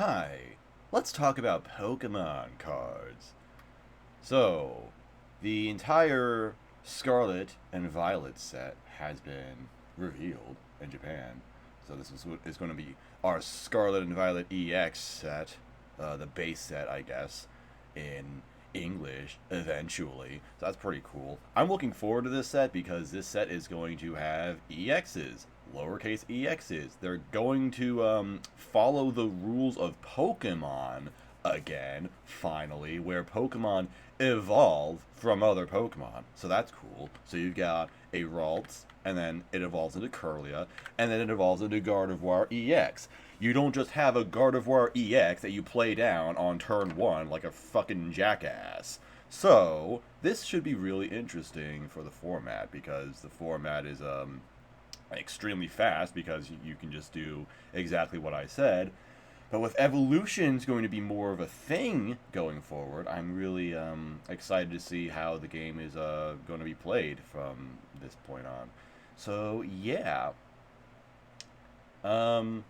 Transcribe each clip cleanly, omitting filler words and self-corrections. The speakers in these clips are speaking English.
Hi, let's talk about Pokemon cards. So, the entire Scarlet and Violet set has been revealed in Japan. So this is what is going to be our Scarlet and Violet EX set, the base set, I guess, in English eventually. So that's pretty cool. I'm looking forward to this set because this set is going to have EXs, lowercase EXs. They're going to follow the rules of Pokemon again, finally, where Pokemon evolve from other Pokemon. So that's cool. So you've got a Ralts, and then it evolves into Curlia, and then it evolves into Gardevoir EX. You don't just have a Gardevoir EX that you play down on turn 1 like a fucking jackass. So, this should be really interesting for the format, because the format is extremely fast, because you can just do exactly what I said. But with evolution's going to be more of a thing going forward, I'm really excited to see how the game is going to be played from this point on. So, yeah. And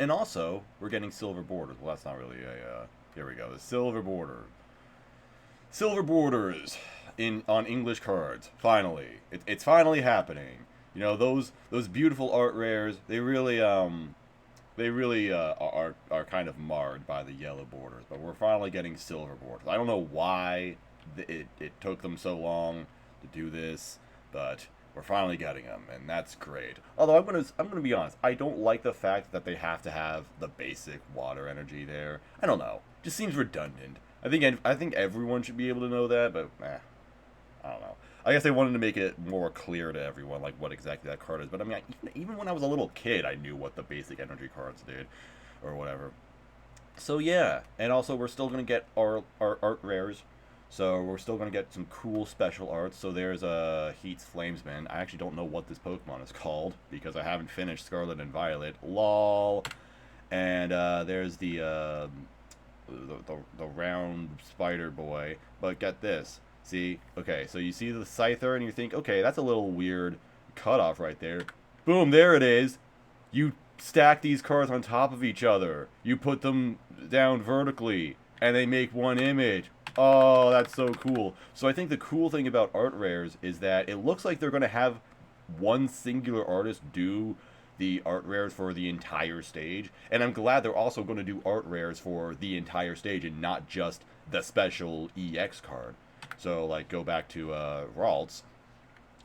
also, we're getting silver borders. Well, that's not really a... here we go. The silver border. Silver borders on English cards. Finally. It's finally happening. You know, those beautiful art rares, they really are kind of marred by the yellow borders, but we're finally getting silver borders. I don't know why it took them so long to do this, but we're finally getting them, and that's great. Although I'm gonna be honest, I don't like the fact that they have to have the basic water energy there. I don't know, just seems redundant. I think everyone should be able to know that, but I don't know. I guess they wanted to make it more clear to everyone, like, what exactly that card is. But, I mean, even when I was a little kid, I knew what the basic energy cards did, or whatever. So, yeah. And also, we're still going to get our art rares. So, we're still going to get some cool special arts. So, there's Heat's Flamesman. I actually don't know what this Pokemon is called, because I haven't finished Scarlet and Violet. LOL. And, there's the round spider boy. But get this. See, okay, so you see the Scyther and you think, okay, that's a little weird cutoff right there. Boom, there it is. You stack these cards on top of each other. You put them down vertically, and they make one image. Oh, that's so cool. So I think the cool thing about art rares is that it looks like they're going to have one singular artist do the art rares for the entire stage. And I'm glad they're also going to do art rares for the entire stage and not just the special EX card. So, like, go back to Ralts,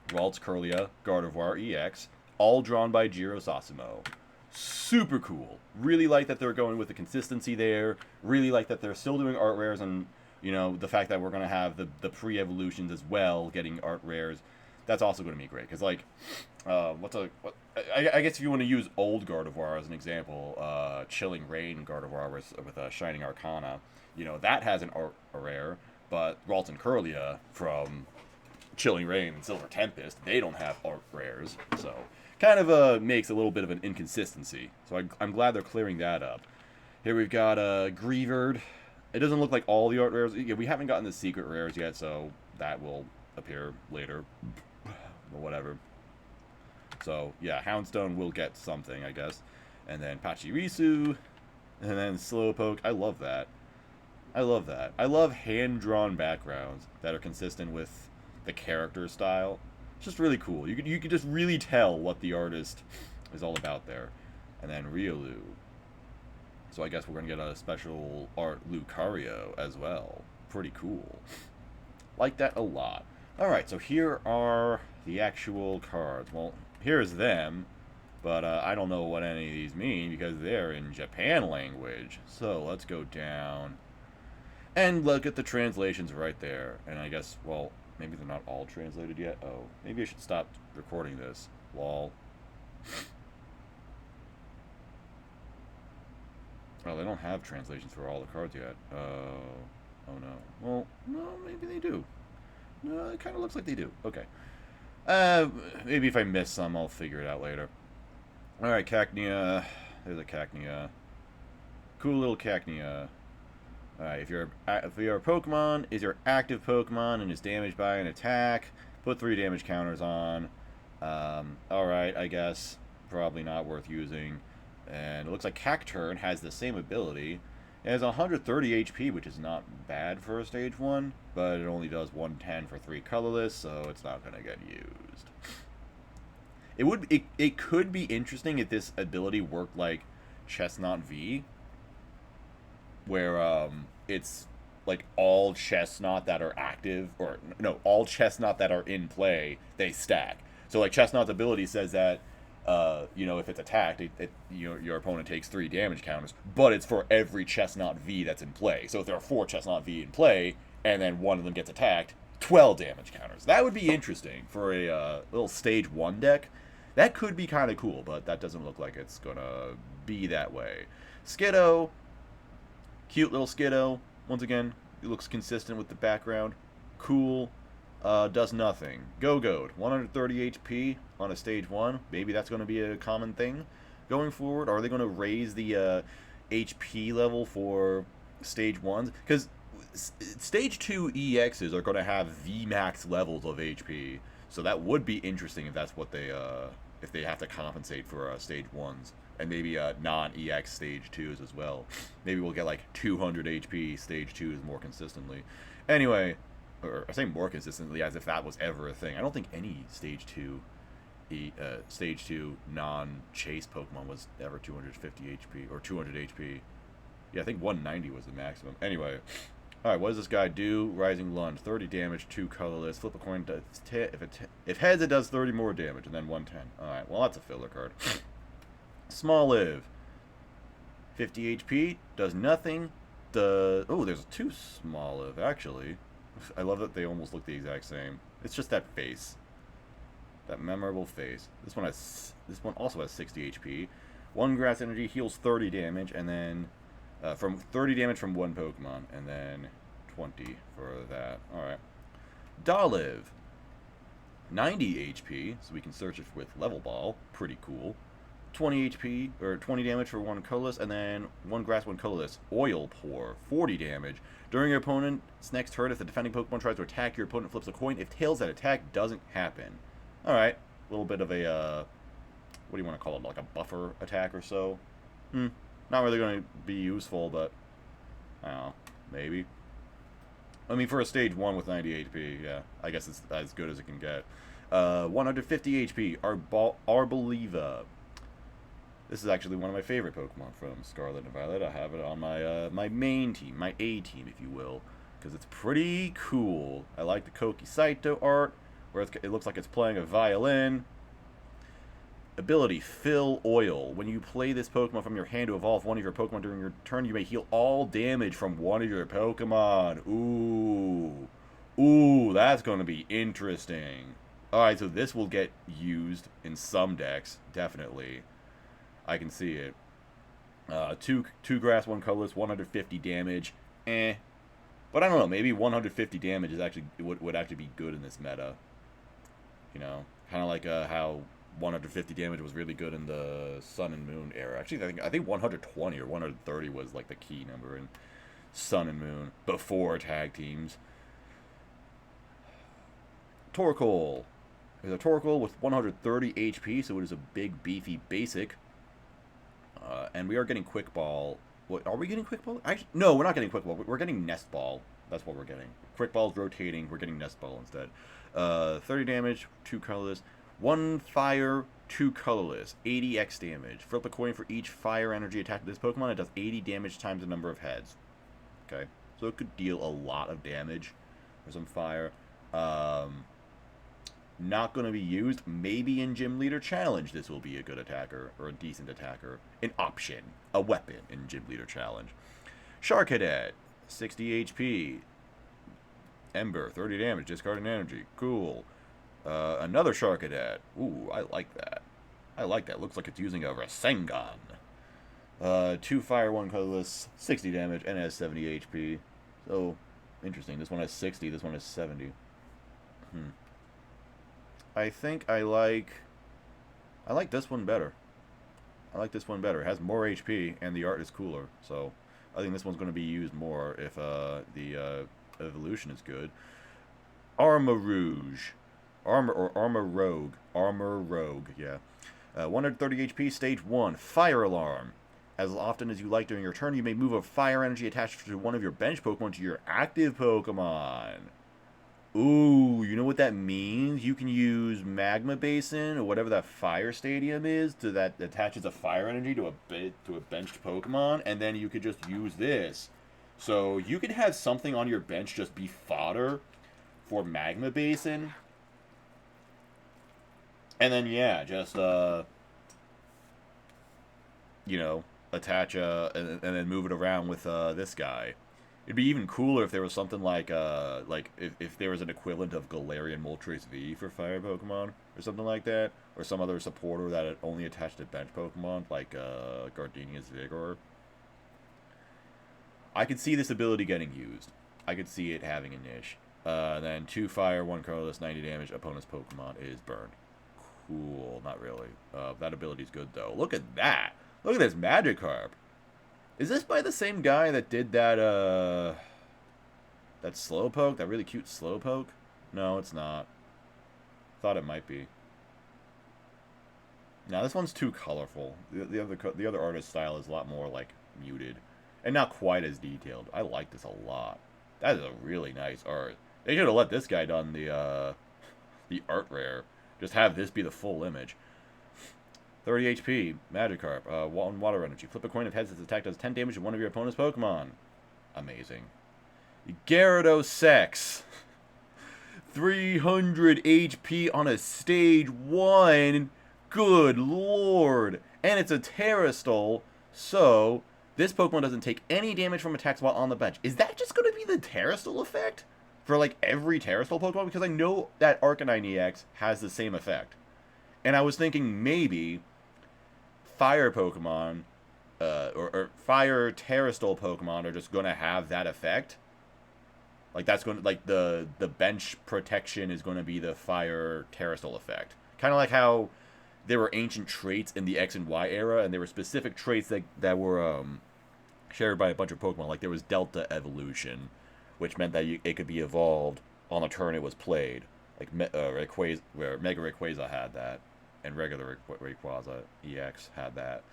Curlia, Gardevoir, EX, all drawn by Jiro Sasimo. Super cool. Really like that they're going with the consistency there. Really like that they're still doing art rares, and, you know, the fact that we're going to have the pre-evolutions as well, getting art rares. That's also going to be great, because, like, I guess if you want to use old Gardevoir as an example, Chilling Rain Gardevoir with Shining Arcana, you know, that has an art rare. But Ralts and Curlia from Chilling Rain and Silver Tempest, they don't have art rares. So, kind of makes a little bit of an inconsistency. So I'm glad they're clearing that up. Here we've got Greavard. It doesn't look like all the art rares. Yeah, we haven't gotten the secret rares yet, so that will appear later. Or whatever. So, yeah, Houndstone will get something, I guess. And then Pachirisu. And then Slowpoke. I love that. I love that. I love hand-drawn backgrounds that are consistent with the character style. It's just really cool. You could just really tell what the artist is all about there. And then Riolu. So I guess we're going to get a special art Lucario as well. Pretty cool. Like that a lot. Alright, so here are the actual cards. Well, here's them. But I don't know what any of these mean because they're in Japan language. So let's go down. And look at the translations right there. And I guess, well, maybe they're not all translated yet. Oh, maybe I should stop recording this. Lol. Oh, they don't have translations for all the cards yet. Oh no. Well, no, maybe they do. No, it kind of looks like they do. Okay. Maybe if I miss some, I'll figure it out later. Alright, Cacnea. There's a Cacnea. Cool little Cacnea. Alright, if your Pokemon is your active Pokemon and is damaged by an attack, put 3 damage counters on. Alright, I guess. Probably not worth using. And it looks like Cacturn has the same ability. It has 130 HP, which is not bad for a stage 1, but it only does 110 for 3 colorless, so it's not going to get used. It could be interesting if this ability worked like Chestnut V, where it's like all Chestnut that are active, or no, all Chestnut that are in play, they stack. So like Chestnut's ability says that if it's attacked, your opponent takes 3 damage counters, but it's for every Chestnut V that's in play. So if there are 4 Chestnut V in play, and then one of them gets attacked, 12 damage counters. That would be interesting for a little stage 1 deck. That could be kind of cool, but that doesn't look like it's going to be that way. Skiddo. Cute little Skiddo. Once again, it looks consistent with the background. Cool. Does nothing. Go-Goat. 130 HP on a stage 1. Maybe that's going to be a common thing going forward. Are they going to raise the HP level for stage 1s? Because stage 2 EXs are going to have VMAX levels of HP. So that would be interesting if that's what they if they have to compensate for stage 1s, and maybe non-EX stage 2s as well. Maybe we'll get like 200 HP stage 2s more consistently. Anyway, or I say more consistently as if that was ever a thing. I don't think any stage 2 non-chase Pokemon was ever 250 HP or 200 HP. Yeah, I think 190 was the maximum. Anyway. Alright, what does this guy do? Rising Lunge, 30 damage, 2 colorless. Flip a coin, if heads it does 30 more damage, and then 110. Alright, well that's a filler card. Small Live, 50 HP, does nothing. Oh, there's 2 Small Live, actually. I love that they almost look the exact same. It's just that face. That memorable face. This one also has 60 HP. 1 Grass Energy heals 30 damage, and then from 30 damage from 1 Pokemon, and then 20 for that. Alright. Dolive. 90 HP, so we can search it with Level Ball. Pretty cool. 20 HP, or 20 damage for 1 colorless, and then 1 grass, 1 colorless. Oil Pour. 40 damage. During your opponent's next turn, if the defending Pokemon tries to attack, your opponent flips a coin. If tails that attack doesn't happen. Alright. A little bit of a, what do you want to call it? Like a buffer attack or so? Not really going to be useful, but I don't know, maybe. I mean, for a stage 1 with 90 HP, yeah, I guess it's as good as it can get. 150 HP, Arboliva. This is actually one of my favorite Pokemon from Scarlet and Violet. I have it on my my main team, my A team, if you will, because it's pretty cool. I like the Koki Saito art, where it looks like it's playing a violin. Ability, Fill Oil. When you play this Pokemon from your hand to evolve one of your Pokemon during your turn, you may heal all damage from one of your Pokemon. Ooh, that's going to be interesting. Alright, so this will get used in some decks, definitely. I can see it. 2 grass, 1 colorless, 150 damage. But I don't know, maybe 150 damage is actually would actually be good in this meta. You know, kind of like how 150 damage was really good in the Sun and Moon era. Actually, I think 120 or 130 was like the key number in Sun and Moon before tag teams. Torkoal. There's a Torkoal with 130 HP, so it is a big, beefy basic. And we are getting Quick Ball. What, are we getting Quick Ball? Actually, no, we're not getting Quick Ball. We're getting Nestball. That's what we're getting. Quick Ball's rotating. We're getting Nestball instead. 30 damage, 2 colorless. 1 fire, 2 colorless, 80x damage. Flip a coin for each fire energy attack to this Pokemon. It does 80 damage times the number of heads. Okay, so it could deal a lot of damage for some fire. Not going to be used. Maybe in Gym Leader Challenge this will be a good attacker, or a decent attacker. An option, a weapon in Gym Leader Challenge. Charcadet, 60 HP. Ember, 30 damage, discarding energy. Cool. Another Charcadet. Ooh, I like that. I like that. Looks like it's using a Rasengan. 2 fire, 1 colorless, 60 damage, and it has 70 HP. So, interesting. This one has 60, this one has 70. I think I like this one better. I like this one better. It has more HP, and the art is cooler. So, I think this one's going to be used more if the evolution is good. Armor Rouge. Armor Rogue, yeah. 130 HP, stage 1, Fire Alarm. As often as you like during your turn, you may move a fire energy attached to one of your bench Pokemon to your active Pokemon. Ooh, you know what that means? You can use Magma Basin or whatever that fire stadium is that attaches a fire energy to a benched Pokemon, and then you could just use this. So you could have something on your bench just be fodder for Magma Basin. And then yeah, just attach and then move it around with this guy. It'd be even cooler if there was something like if there was an equivalent of Galarian Moltres V for fire Pokemon or something like that, or some other supporter that only attached to bench Pokemon like Gardenia's Vigor. I could see this ability getting used. I could see it having a niche. Then 2 fire, 1 colorless, 90 damage. Opponent's Pokemon is burned. Cool. Not really. That ability's good though. Look at that. Look at this Magikarp. Is this by the same guy that did that Slowpoke? That really cute Slowpoke? No, it's not. Thought it might be. Now this one's too colorful. The other artist style is a lot more like muted and not quite as detailed. I like this a lot. That is a really nice art. They should have let this guy done the art rare. Just have this be the full image. 30 HP, Magikarp, 1 water energy. Flip a coin. If heads, its attack does 10 damage to one of your opponent's Pokemon. Amazing. Gyarados Sex. 300 HP on a stage 1. Good lord. And it's a Terrastol, so this Pokemon doesn't take any damage from attacks while on the bench. Is that just going to be the Terrastol effect for like every Terrastol Pokemon? Because I know that Arcanine EX has the same effect. And I was thinking maybe fire Pokemon or fire Terrastol Pokemon are just going to have that effect. Like that's going to, like the bench protection is going to be the fire Terrastol effect. Kind of like how there were ancient traits in the X and Y era, and there were specific traits that were shared by a bunch of Pokemon. Like there was Delta Evolution, which meant that it could be evolved on the turn it was played. Like Rayquaza, where Mega Rayquaza had that, and regular Rayquaza EX had that.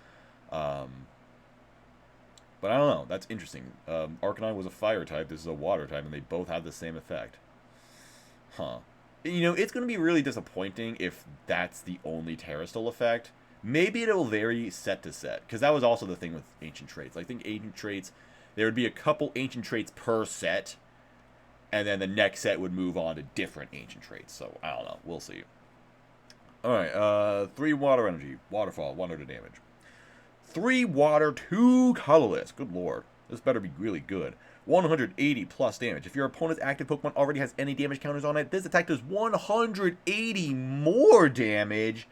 But I don't know. That's interesting. Arcanine was a fire type. This is a water type, and they both have the same effect. Huh. You know, it's going to be really disappointing if that's the only Terrastol effect. Maybe it'll vary set to set, because that was also the thing with Ancient Traits. I think Ancient Traits, there would be a couple Ancient Traits per set, and then the next set would move on to different Ancient Traits. So, I don't know. We'll see. Alright, 3 water energy. Waterfall, 100 damage. 3 water, 2 colorless. Good lord. This better be really good. 180 plus damage. If your opponent's active Pokemon already has any damage counters on it, this attack does 180 more damage.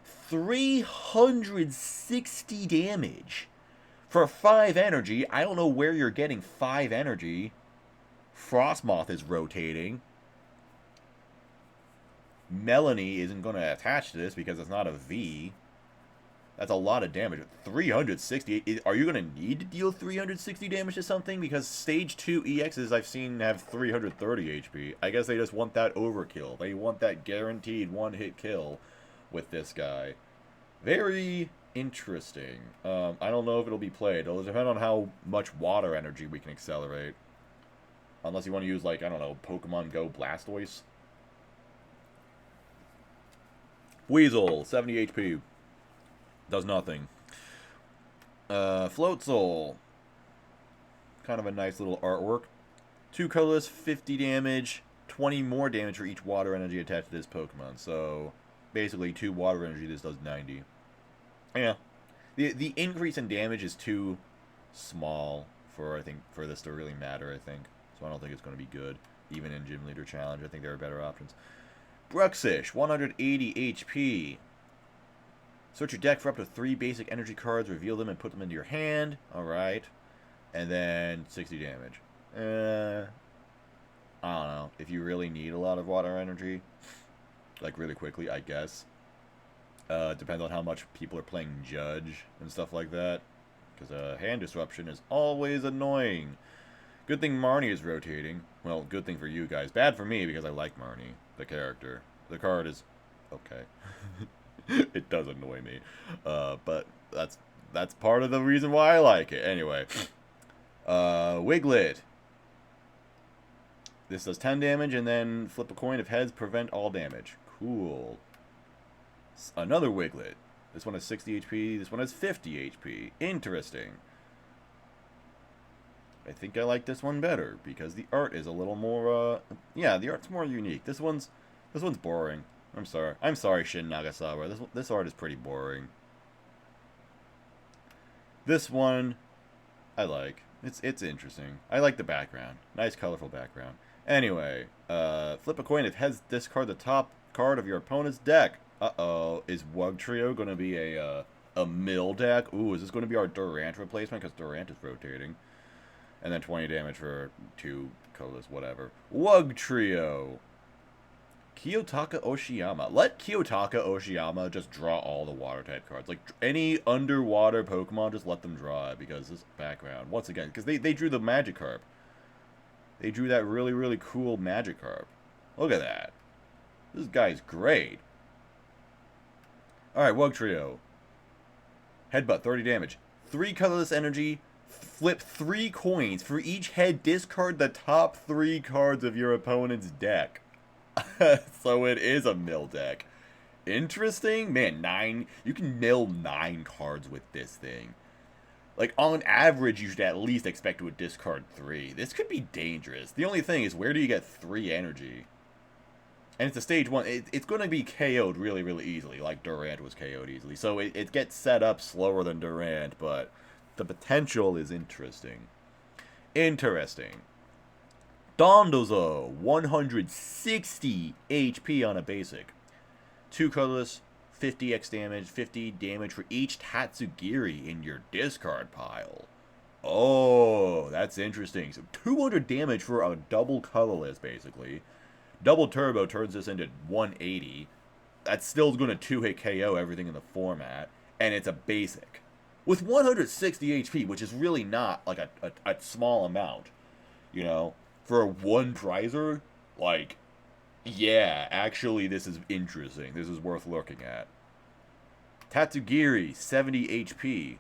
360 damage. For 5 energy, I don't know where you're getting 5 energy. Frostmoth is rotating. Melanie isn't going to attach to this because it's not a V. That's a lot of damage. 360. Are you going to need to deal 360 damage to something? Because Stage 2 EXs I've seen have 330 HP. I guess they just want that overkill. They want that guaranteed one-hit kill with this guy. Very interesting. I don't know if it'll be played. It'll depend on how much water energy we can accelerate. Unless you want to use, like, I don't know, Pokemon Go Blastoise. Weasel, 70 HP. Does nothing. Floatzel. Kind of a nice little artwork. 2 colorless, 50 damage. 20 more damage for each water energy attached to this Pokemon. So, basically, 2 water energy, this does 90. Yeah. The increase in damage is too small for this to really matter, I think. So I don't think it's going to be good. Even in Gym Leader Challenge, I think there are better options. Bruxish, 180 HP. Search your deck for up to 3 basic energy cards, reveal them, and put them into your hand. Alright. And then 60 damage. I don't know. If you really need a lot of water energy, like really quickly, I guess. Depends on how much people are playing Judge and stuff like that. Because hand disruption is always annoying. Good thing Marnie is rotating. Well, good thing for you guys. Bad for me because I like Marnie, the character. The card is okay. It does annoy me. But that's part of the reason why I like it. Anyway. Wiglet. This does 10 damage, and then flip a coin. If heads, prevent all damage. Cool. Another Wiglet. This one has 60 HP. This one has 50 HP. Interesting. I think I like this one better, because the art is a little more, yeah, the art's more unique. This one's boring. I'm sorry, Shin Nagasawa. This art is pretty boring. This one, I like. It's interesting. I like the background. Nice, colorful background. Anyway, flip a coin. If heads, discard the top card of your opponent's deck. Uh-oh. Is Wugtrio going to be a mill deck? Ooh, is this going to be our Durant replacement? Because Durant is rotating. And then 20 damage for 2 colorless, whatever. Wugtrio. Kiyotaka Oshiyama. Let Kiyotaka Oshiyama just draw all the water type cards. Like, any underwater Pokemon, just let them draw it, because this background, once again, because they drew the Magikarp. They drew that really, really cool Magikarp. Look at that. This guy's great. Alright, Wugtrio. Headbutt, 30 damage. 3 colorless energy. Flip 3 coins. For each head, discard the top 3 cards of your opponent's deck. So it is a mill deck. Interesting. Man, you can mill 9 cards with this thing. Like, on average, you should at least expect to discard 3. This could be dangerous. The only thing is, where do you get 3 energy? And it's a stage 1. It's going to be KO'd really, really easily, like Durant was KO'd easily. So it gets set up slower than Durant, but the potential is interesting. Interesting. Dondozo, 160 HP on a basic. 2 colorless, 50x damage, 50 damage for each Tatsugiri in your discard pile. Oh, that's interesting. So 200 damage for a double colorless, basically. Double turbo turns this into 180. That's still going to 2-hit KO everything in the format. And it's a basic. With 160 HP, which is really not like a small amount. You know? For a 1 prizer, like, yeah, actually this is interesting. This is worth looking at. Tatsugiri, 70 HP.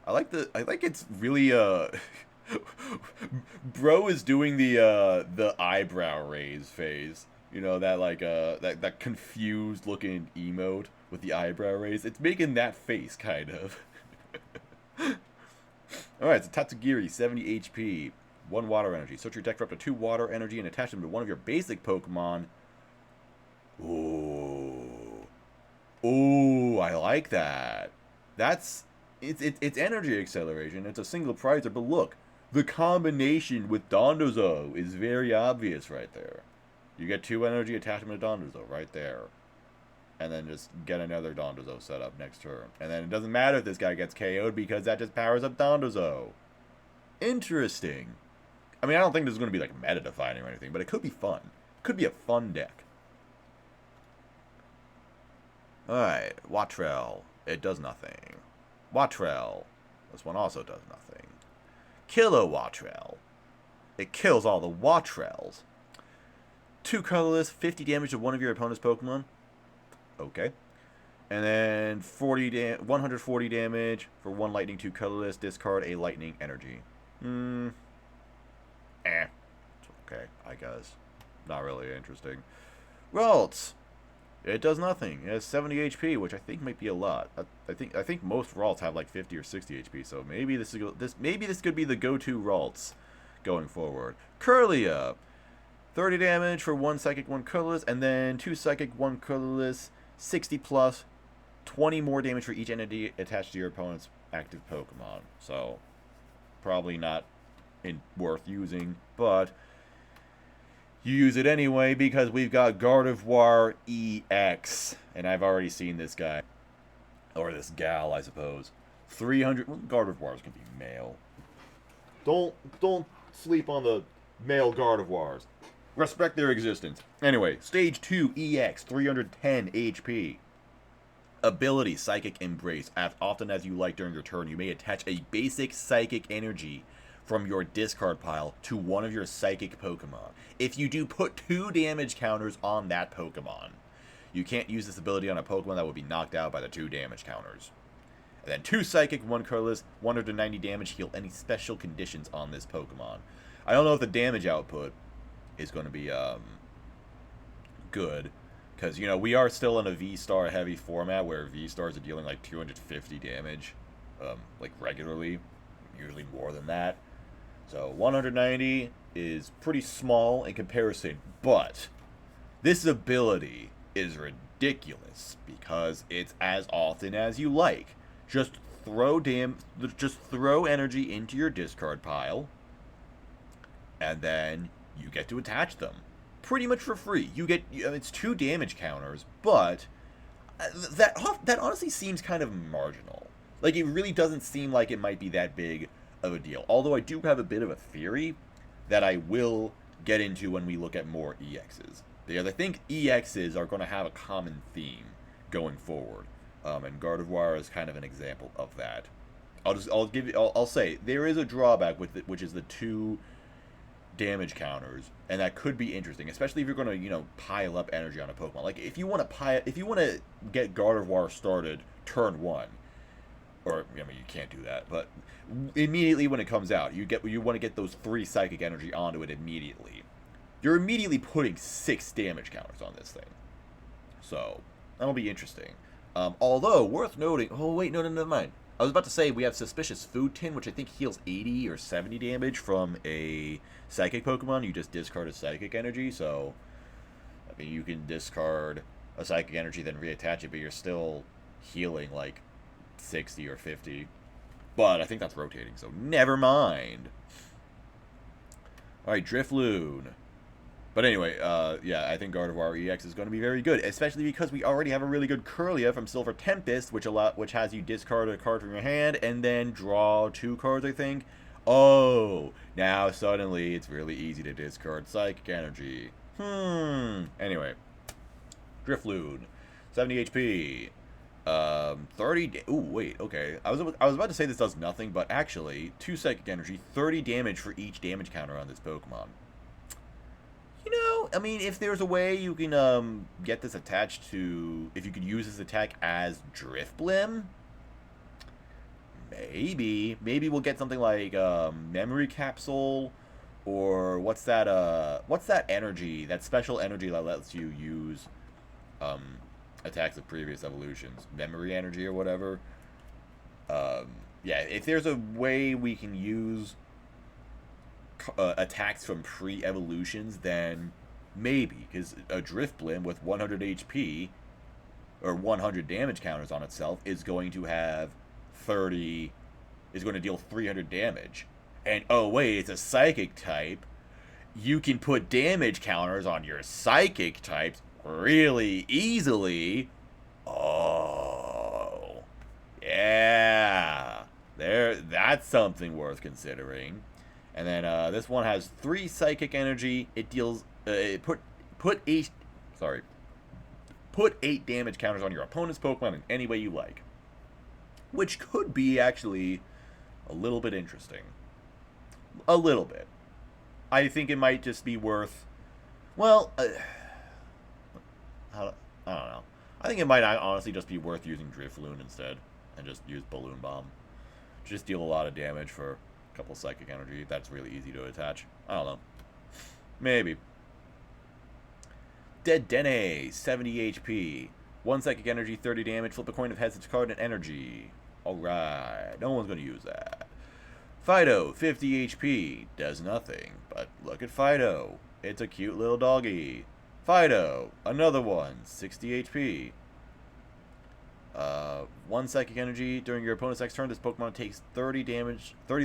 I like it's really Bro is doing the eyebrow raise phase. You know, that like that confused looking emote with the eyebrow raise. It's making that face kind of. Alright, so Tatsugiri, 70 HP, 1 water energy. Search your deck for up to 2 water energy and attach them to one of your basic Pokemon. Ooh. Ooh, I like that. It's energy acceleration. It's a single prizer, but look, the combination with Dondozo is very obvious right there. You get 2 energy, attach them to Dondozo right there. And then just get another Dondozo set up next turn. And then it doesn't matter if this guy gets KO'd, because that just powers up Dondozo. Interesting. I mean, I don't think this is going to be like meta-defining or anything, but it could be fun. It could be a fun deck. Alright, Watrel. It does nothing. Watrel. This one also does nothing. Kilowatrel. It kills all the Watrels. 2 colorless, 50 damage to one of your opponent's Pokemon. Okay. And then 140 damage for 1 lightning, 2 colorless. Discard a lightning energy. It's okay, I guess. Not really interesting. Ralts. It does nothing. It has 70 HP, which I think might be a lot. I think most Ralts have like 50 or 60 HP, so maybe this could be the go-to Ralts going forward. Kirlia. 30 damage for 1 psychic, 1 colorless, and then 2 psychic, 1 colorless. 60 plus, 20 more damage for each entity attached to your opponent's active Pokemon. So, probably not worth using, but you use it anyway because we've got Gardevoir EX, and I've already seen this guy, or this gal, I suppose. 300. Well, Gardevoirs can be male. Don't sleep on the male Gardevoirs. Respect their existence. Anyway, Stage 2 EX, 310 HP. Ability, Psychic Embrace. As often as you like during your turn, you may attach a basic Psychic Energy from your discard pile to one of your Psychic Pokemon. If you do, put 2 damage counters on that Pokemon. You can't use this ability on a Pokemon that would be knocked out by the 2 damage counters. And then 2 Psychic, 1 Colorless, 190 damage, heal any special conditions on this Pokemon. I don't know if the damage output is going to be good, because, you know, we are still in a V-Star heavy format where V-Stars are dealing like 250 damage, like regularly, usually more than that. So 190 is pretty small in comparison, but this ability is ridiculous because it's as often as you like. Just throw energy into your discard pile, and then you get to attach them pretty much for free. You get, it's 2 damage counters, but that honestly seems kind of marginal. Like, it really doesn't seem like it might be that big of a deal. Although I do have a bit of a theory that I will get into when we look at more EXs. Because I think EXs are going to have a common theme going forward. And Gardevoir is kind of an example of that. I'll say there is a drawback with it, which is the 2 damage counters, and that could be interesting, especially if you're going to, you know, pile up energy on a Pokemon. Like, if you want to get Gardevoir started turn 1, or, I mean, you can't do that, but immediately when it comes out, you want to get those 3 psychic energy onto it immediately. You're immediately putting 6 damage counters on this thing. So, that'll be interesting. Although, worth noting... Oh, wait, no, never mind. I was about to say we have Suspicious Food Tin, which I think heals 80 or 70 damage from a Psychic Pokemon. You just discard a Psychic Energy, so... I mean, you can discard a Psychic Energy, then reattach it, but you're still healing, like, 60 or 50. But I think that's rotating, so never mind. Alright, Drifloon. But anyway, yeah, I think Gardevoir EX is going to be very good, especially because we already have a really good Kirlia from Silver Tempest, which has you discard a card from your hand and then draw 2 cards, I think. Oh, now suddenly it's really easy to discard Psychic Energy. Anyway, Drifloon, 70 HP. 30. Ooh, wait. Okay. I was about to say this does nothing, but actually, 2 Psychic Energy, 30 damage for each damage counter on this Pokemon. You know, I mean, if there's a way you can get this attached to, if you could use this attack as Drifblim, maybe we'll get something like Memory Capsule, or what's that energy, that special energy that lets you use attacks of previous evolutions, Memory Energy or whatever. Yeah, if there's a way we can use attacks from pre-evolutions, then maybe, because a Drifblim with 100 HP or 100 damage counters on itself is going to have 30, is going to deal 300 damage. And oh wait, it's a Psychic type. You can put damage counters on your Psychic types really easily. Oh, yeah, that's something worth considering. And then this one has 3 Psychic Energy. It deals put 8 damage counters on your opponent's Pokemon in any way you like, which could be actually a little bit interesting. A little bit. I think it might just be worth. Well, I don't know. I think it might honestly just be worth using Drifloon instead, and just use Balloon Bomb. Just deal a lot of damage for couple Psychic Energy. That's really easy to attach. I don't know. Maybe. Dead Dene, 70 HP. 1 Psychic Energy, 30 damage. Flip a coin of heads, it's card and energy. Alright. No one's going to use that. Fido, 50 HP. Does nothing. But look at Fido. It's a cute little doggy. Fido, another one. 60 HP. 1 Psychic Energy. During your opponent's next turn, this Pokemon takes 30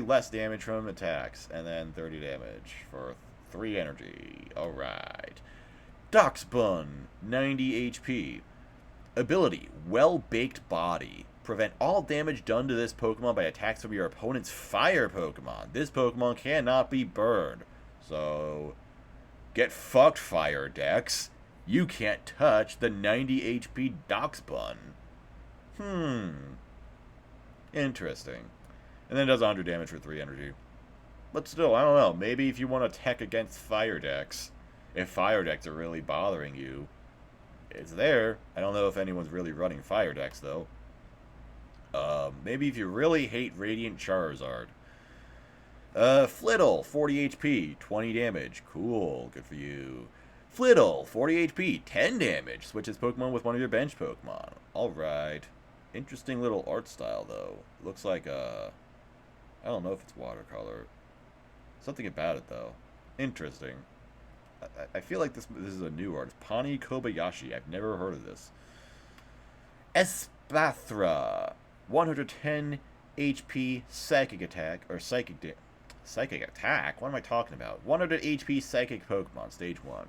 less damage from attacks, and then 30 damage for 3 energy. Alright. Doxbun, 90 HP. Ability, Well-Baked Body. Prevent all damage done to this Pokemon by attacks from your opponent's fire Pokemon. This Pokemon cannot be burned. So, get fucked, Fire Dex. You can't touch the 90 HP Doxbun. Interesting. And then it does 100 damage for 3 energy. But still, I don't know. Maybe if you want to tech against Fire Decks, if Fire Decks are really bothering you, It's there. I don't know if anyone's really running fire decks, though. Maybe if you really hate Radiant Charizard. Flittle, 40 HP, 20 damage. Cool, good for you. Flittle, 40 HP, 10 damage. Switches Pokemon with one of your bench Pokemon. Alright. Interesting little art style, though. Looks like, I don't know if it's watercolor. Something about it, though. Interesting. I feel like this is a new art. Pani Kobayashi. I've never heard of this. Espathra. 110 HP Psychic Attack. Or Psychic Attack? What am I talking about? 100 HP Psychic Pokemon. Stage 1.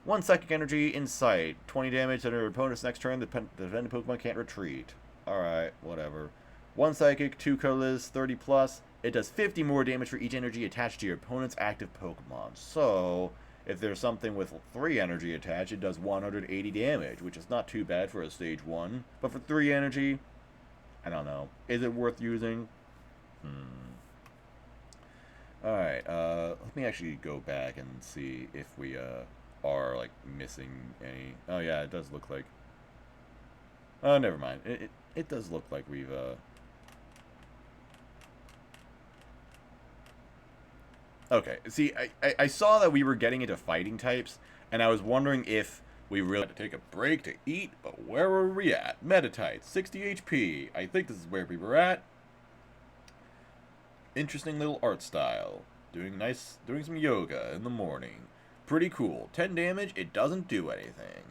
1 Psychic Energy in sight. 20 damage on your opponent's next turn. The defending Pokemon can't retreat. Alright, whatever. 1 Psychic, 2 colorless, 30 plus. It does 50 more damage for each energy attached to your opponent's active Pokemon. So, if there's something with 3 energy attached, it does 180 damage, which is not too bad for a stage 1. But for 3 energy, I don't know. Is it worth using? Alright, let me actually go back and see if we are, like, missing any... Oh, yeah, it does look like... Oh, never mind. It does look like we've, Okay, see, I saw that we were getting into fighting types, and I was wondering if we really had to take a break to eat, but where were we at? Metatite, 60 HP. I think this is where we were at. Interesting little art style. Doing some yoga in the morning. Pretty cool. 10 damage, it doesn't do anything.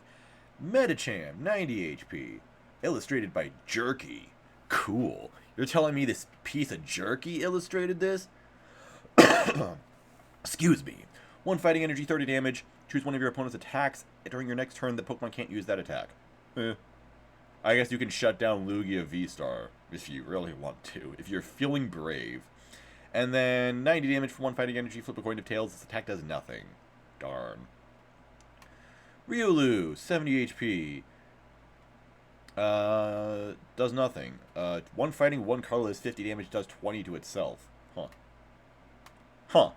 Metacham, 90 HP. Illustrated by Jerky. Cool. You're telling me this piece of Jerky illustrated this? Excuse me. 1 fighting energy, 30 damage. Choose one of your opponent's attacks during your next turn. The Pokemon can't use that attack. I guess you can shut down Lugia V-Star if you really want to. If you're feeling brave. And then 90 damage for 1 fighting energy. Flip a coin of tails. This attack does nothing. Darn. Riolu, 70 HP. Does nothing. 1 fighting, 1 colorless, 50 damage, does 20 to itself. Huh.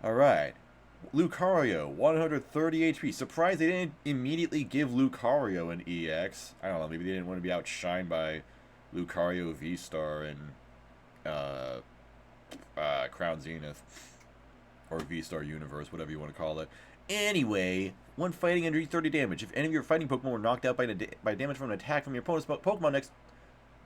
Alright. Lucario, 130 HP. Surprised they didn't immediately give Lucario an EX. I don't know, maybe they didn't want to be outshined by Lucario V-Star and Crown Zenith. Or V-Star Universe, whatever you want to call it. Anyway, 1 fighting energy, 30 damage. If any of your fighting Pokemon were knocked out by damage from an attack from your opponent's Pokemon next...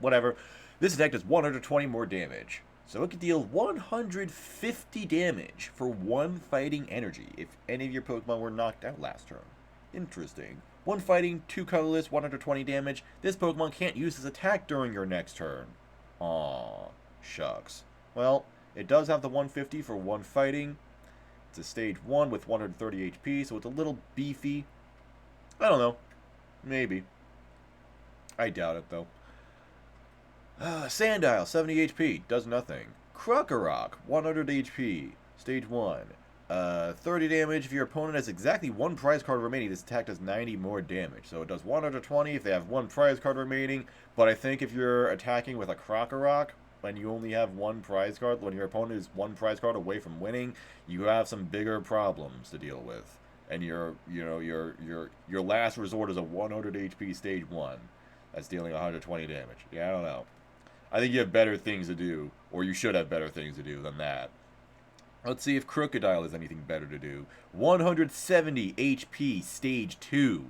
Whatever. This attack does 120 more damage. So it could deal 150 damage for 1 fighting energy if any of your Pokemon were knocked out last turn. Interesting. 1 fighting, 2 colorless, 120 damage. This Pokemon can't use this attack during your next turn. Aw, shucks. Well, it does have the 150 for 1 fighting. It's a stage 1 with 130 HP, so it's a little beefy. I don't know. Maybe. I doubt it, though. Sandile, 70 HP, does nothing. Krokorok, 100 HP, stage 1. 30 damage. If your opponent has exactly 1 prize card remaining, this attack does 90 more damage. So it does 120 if they have 1 prize card remaining. But I think if you're attacking with a Krokorok, when you only have 1 prize card, when your opponent is 1 prize card away from winning, you have some bigger problems to deal with. And your last resort is a 100 HP stage 1. That's dealing 120 damage. Yeah, I don't know. I think you have better things to do, or you should have better things to do than that. Let's see if Crocodile has anything better to do. 170 HP, stage 2.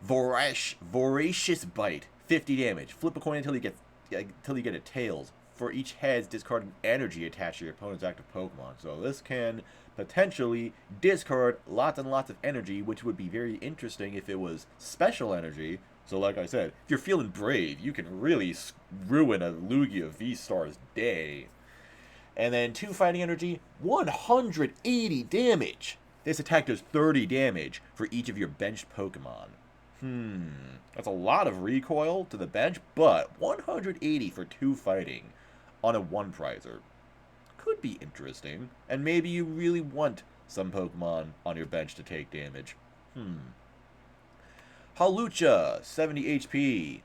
Voracious Bite, 50 damage. Flip a coin until you get a tails. For each heads, discard an energy attached to your opponent's active Pokemon. So this can potentially discard lots and lots of energy, which would be very interesting if it was special energy. So like I said, if you're feeling brave, you can really ruin a Lugia V-Star's day. And then 2 fighting energy, 180 damage. This attack does 30 damage for each of your benched Pokemon. That's a lot of recoil to the bench, but 180 for 2 fighting on a 1 prizer. Could be interesting. And maybe you really want some Pokemon on your bench to take damage. Hawlucha, 70 HP.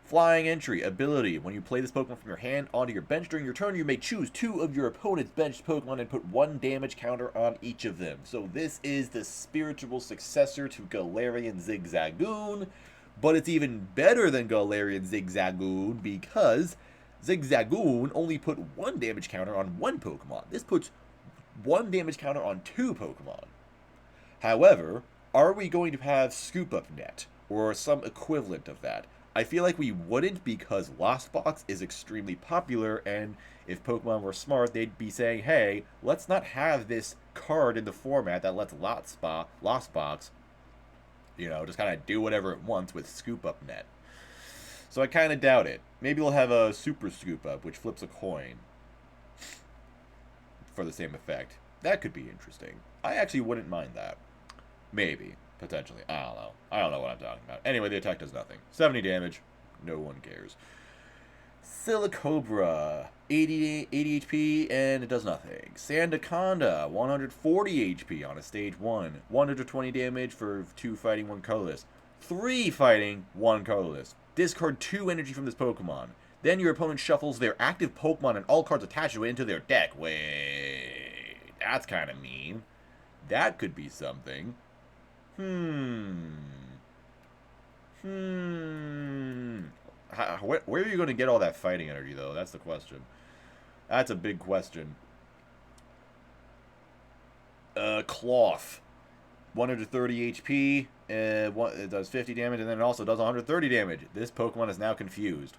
Flying Entry, ability. When you play this Pokemon from your hand onto your bench during your turn, you may choose 2 of your opponent's benched Pokemon and put 1 damage counter on each of them. So this is the spiritual successor to Galarian Zigzagoon, but it's even better than Galarian Zigzagoon because Zigzagoon only put 1 damage counter on 1 Pokemon. This puts 1 damage counter on 2 Pokemon. However, are we going to have Scoop Up Net or some equivalent of that? I feel like we wouldn't because Lost Box is extremely popular, and if Pokemon were smart, they'd be saying, hey, let's not have this card in the format that lets Lost Box, just kind of do whatever it wants with Scoop Up Net. So I kind of doubt it. Maybe we'll have a Super Scoop Up, which flips a coin for the same effect. That could be interesting. I actually wouldn't mind that. Maybe. Potentially. I don't know. I don't know what I'm talking about. Anyway, the attack does nothing. 70 damage. No one cares. Silicobra. 80 HP, and it does nothing. Sandaconda. 140 HP on a stage 1. 120 damage for 2 fighting, 1 colorless. 3 fighting, 1 colorless. Discard 2 energy from this Pokemon. Then your opponent shuffles their active Pokemon and all cards attached to it into their deck. Wait. That's kind of mean. That could be something. Where are you going to get all that fighting energy, though? That's the question. That's a big question. Cloth. 130 HP. It does 50 damage, and then it also does 130 damage. This Pokemon is now confused.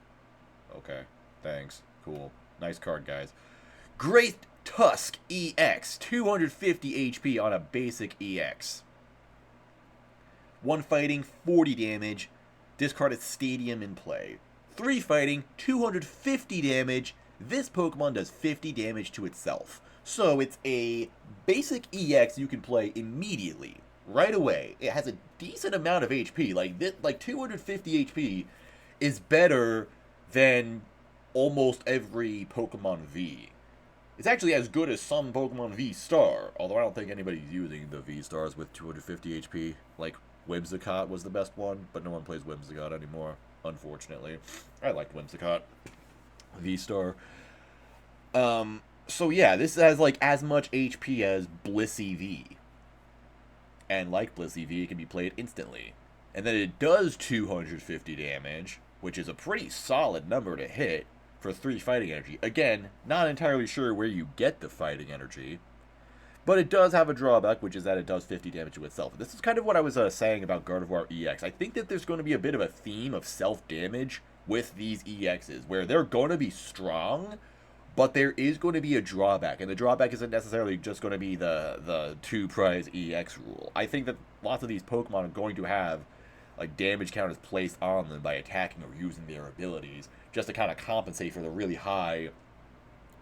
Okay. Thanks. Cool. Nice card, guys. Great Tusk EX. 250 HP on a basic EX. 1 fighting, 40 damage. Discard its Stadium in play. 3 fighting, 250 damage. This Pokemon does 50 damage to itself. So it's a basic EX you can play immediately, right away. It has a decent amount of HP. Like 250 HP is better than almost every Pokemon V. It's actually as good as some Pokemon V Star, although I don't think anybody's using the V Stars with 250 HP. Like, Whimsicott was the best one, but no one plays Whimsicott anymore, unfortunately. I liked Whimsicott. V-Star. So yeah, this has like as much HP as Blissey V. And like Blissey V, it can be played instantly. And then it does 250 damage, which is a pretty solid number to hit for 3 fighting energy. Again, not entirely sure where you get the fighting energy. But it does have a drawback, which is that it does 50 damage to itself. This is kind of what I was saying about Gardevoir EX. I think that there's going to be a bit of a theme of self-damage with these EXs, where they're going to be strong, but there is going to be a drawback. And the drawback isn't necessarily just going to be the 2-prize EX rule. I think that lots of these Pokemon are going to have like damage counters placed on them by attacking or using their abilities, just to kind of compensate for the really high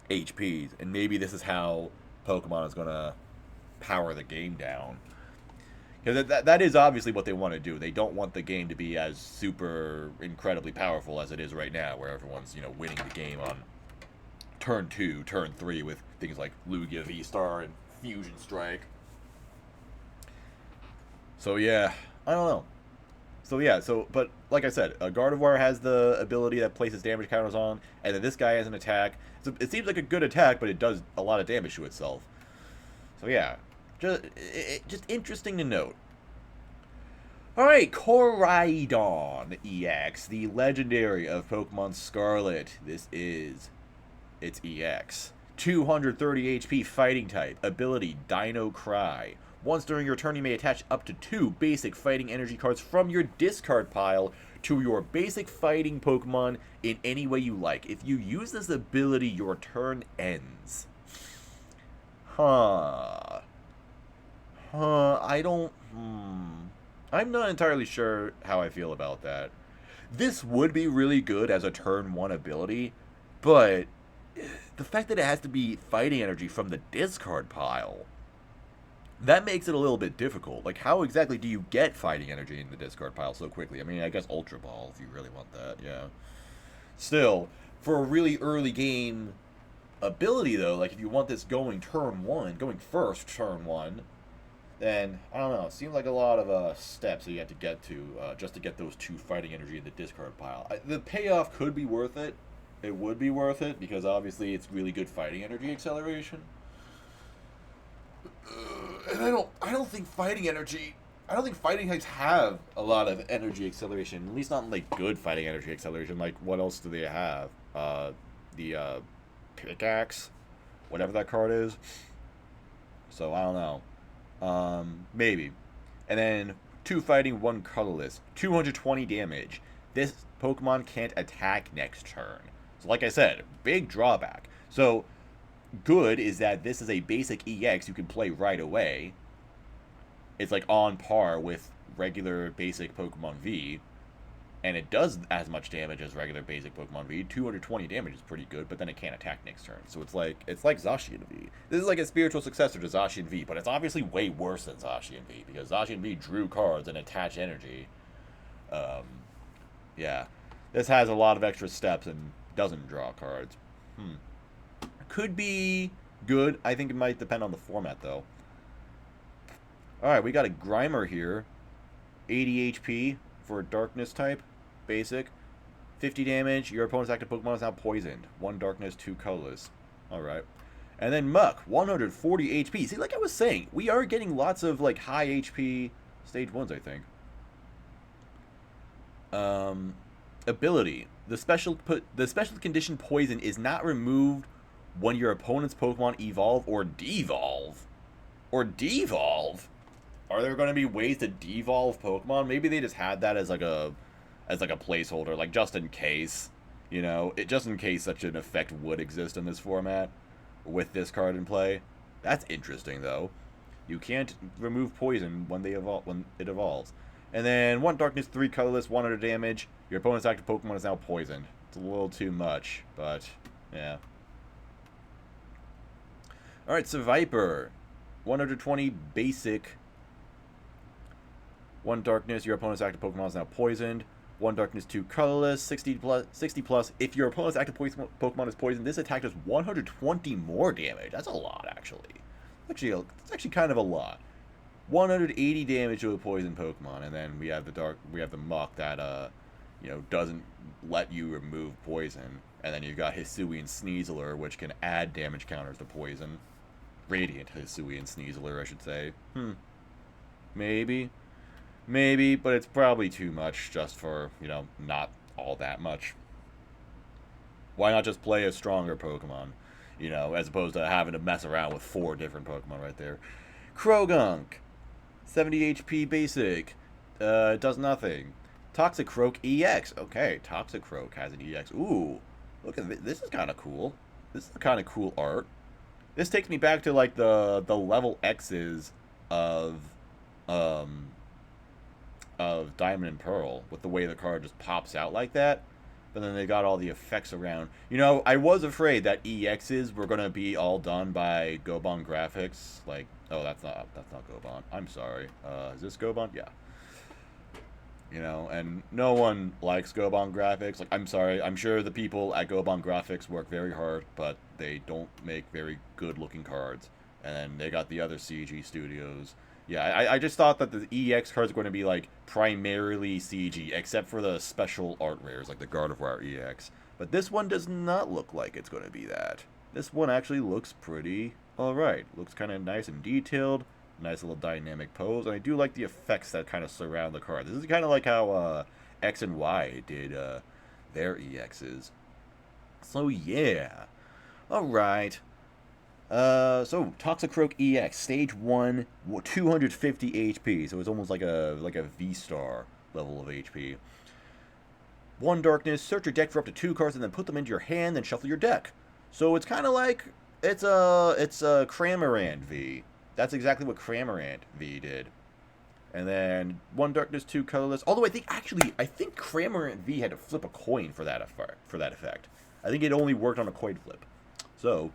HPs. And maybe this is how Pokemon is going to power the game down. Because that is obviously what they want to do. They don't want the game to be as super incredibly powerful as it is right now, where everyone's, winning the game on turn 2, turn 3 with things like Lugia V-Star and Fusion Strike. So yeah, I don't know. But like I said, Gardevoir has the ability that places damage counters on, and then this guy has an attack. So it seems like a good attack, but it does a lot of damage to itself. So yeah, just interesting to note. Alright, Corydon EX, the legendary of Pokemon Scarlet. This is its EX. 230 HP fighting type, ability Dino Cry. Once during your turn, you may attach up to 2 basic fighting energy cards from your discard pile to your basic fighting Pokemon in any way you like. If you use this ability, your turn ends. I'm not entirely sure how I feel about that. This would be really good as a turn 1 ability, but the fact that it has to be fighting energy from the discard pile, that makes it a little bit difficult. Like, how exactly do you get fighting energy in the discard pile so quickly? I mean, I guess Ultra Ball, if you really want that, yeah. Still, for a really early game ability, though, like, if you want this going turn 1, going first turn 1, And I don't know, it seemed like a lot of steps that you had to get to just to get those 2 fighting energy in the discard pile. The payoff could be worth it. It would be worth it because obviously it's really good fighting energy acceleration. And I don't think fighting types have a lot of energy acceleration. At least not like good fighting energy acceleration. Like what else do they have? The pickaxe, whatever that card is. So I don't know. Maybe. And then 2 fighting, 1 colorless, 220 damage. This Pokemon can't attack next turn. So like I said, big drawback. So good is that this is a basic EX you can play right away. It's like on par with regular basic Pokemon V, and it does as much damage as regular basic Pokemon V. 220 damage is pretty good, but then it can't attack next turn. So it's like Zacian V. This is like a spiritual successor to Zacian V, but it's obviously way worse than Zacian V because Zacian V drew cards and attached energy. Yeah, this has a lot of extra steps and doesn't draw cards. Could be good. I think it might depend on the format though. Alright, we got a Grimer here. 80 HP for a Darkness type. Basic. 50 damage. Your opponent's active Pokemon is now poisoned. 1 Darkness, 2 colorless. Alright. And then Muck. 140 HP. See, like I was saying, we are getting lots of like high HP stage 1s, I think. Ability. The special condition poison is not removed when your opponent's Pokemon evolve or devolve. Or devolve? Are there going to be ways to devolve Pokemon? Maybe they just had that as like a placeholder, like just in case, you know, just in case such an effect would exist in this format with this card in play. That's interesting though. You can't remove poison when it evolves. And then 1 darkness, 3 colorless, 100 damage. Your opponent's active Pokemon is now poisoned. It's a little too much, but yeah. All right, Seviper. 120 basic. 1 darkness, your opponent's active Pokemon is now poisoned. 1 darkness, 2 colorless, 60 plus. If your opponent's active Pokemon is poisoned, this attack does 120 more damage. That's a lot, actually. It's actually kind of a lot. 180 damage to a poison Pokemon, and then we have the Muck that doesn't let you remove poison, and then you've got Hisuian Sneasler, which can add damage counters to poison. Radiant Hisuian Sneasler, I should say. Maybe, but it's probably too much just for, not all that much. Why not just play a stronger Pokemon, as opposed to having to mess around with 4 different Pokemon right there. Krogunk, 70 HP basic, does nothing. Toxicroak EX, okay, Toxicroak has an EX. Ooh, look at this. This is kind of cool. This is kind of cool art. This takes me back to like the level X's of Diamond and Pearl, with the way the card just pops out like that. But then they got all the effects around. I was afraid that EXs were gonna be all done by Gobon Graphics. Like, oh, that's not Gobon. I'm sorry. Is this Gobon? Yeah. And no one likes Gobon Graphics. Like, I'm sorry. I'm sure the people at Gobon Graphics work very hard, but they don't make very good-looking cards. And then they got the other CG studios. Yeah, I just thought that the EX cards were going to be, like, primarily CG, except for the special art rares, like the Gardevoir EX. But this one does not look like it's going to be that. This one actually looks pretty alright. Looks kind of nice and detailed. Nice little dynamic pose. And I do like the effects that kind of surround the card. This is kind of like how X and Y did their EXs. So, yeah. Alright. So Toxicroak EX, stage 1, 250 HP, so it's almost like a V-star level of HP. 1 darkness, search your deck for up to 2 cards and then put them into your hand, then shuffle your deck. So it's kind of like, it's a Cramorant V. That's exactly what Cramorant V did. And then 1 darkness, 2 colorless, although I think Cramorant V had to flip a coin for that effect. I think it only worked on a coin flip. So,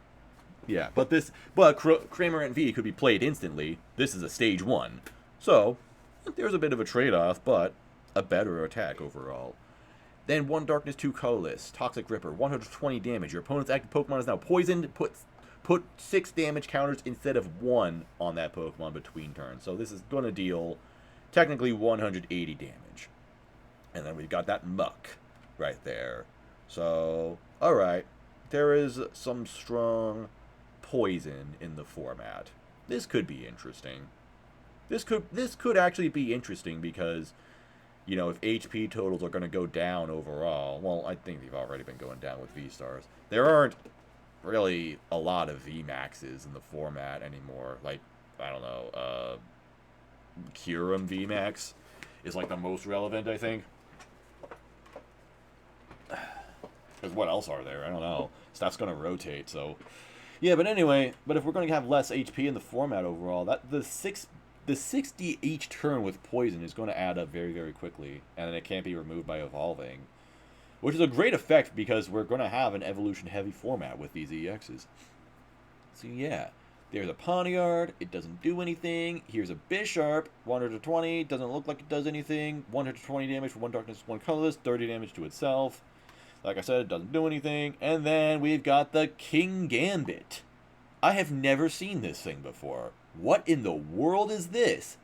yeah, but Cramorant V could be played instantly. This is a stage 1. So, there's a bit of a trade-off, but a better attack overall. Then 1 darkness, 2 colorless, Toxic Ripper, 120 damage. Your opponent's active Pokemon is now poisoned. put 6 damage counters instead of 1 on that Pokemon between turns. So this is going to deal technically 180 damage. And then we've got that Muck right there. So, alright. There is some strong poison in the format. This could be interesting. This could actually be interesting because, you know, if HP totals are going to go down overall, well, I think they've already been going down with V-Stars. There aren't really a lot of VMAXs in the format anymore. Like, I don't know, Kyurem VMAX is like the most relevant, I think. Because what else are there? I don't know. Stuff's going to rotate, so... Yeah, but anyway, but if we're going to have less HP in the format overall, that the 60 each turn with poison is going to add up very, very quickly, and it can't be removed by evolving. Which is a great effect because we're going to have an evolution-heavy format with these EXs. So yeah, there's a Pawnyard, it doesn't do anything. Here's a Bisharp, 120, doesn't look like it does anything. 120 damage for 1 darkness, 1 colorless, 30 damage to itself. Like I said, it doesn't do anything. And then we've got the King Gambit. I have never seen this thing before. What in the world is this?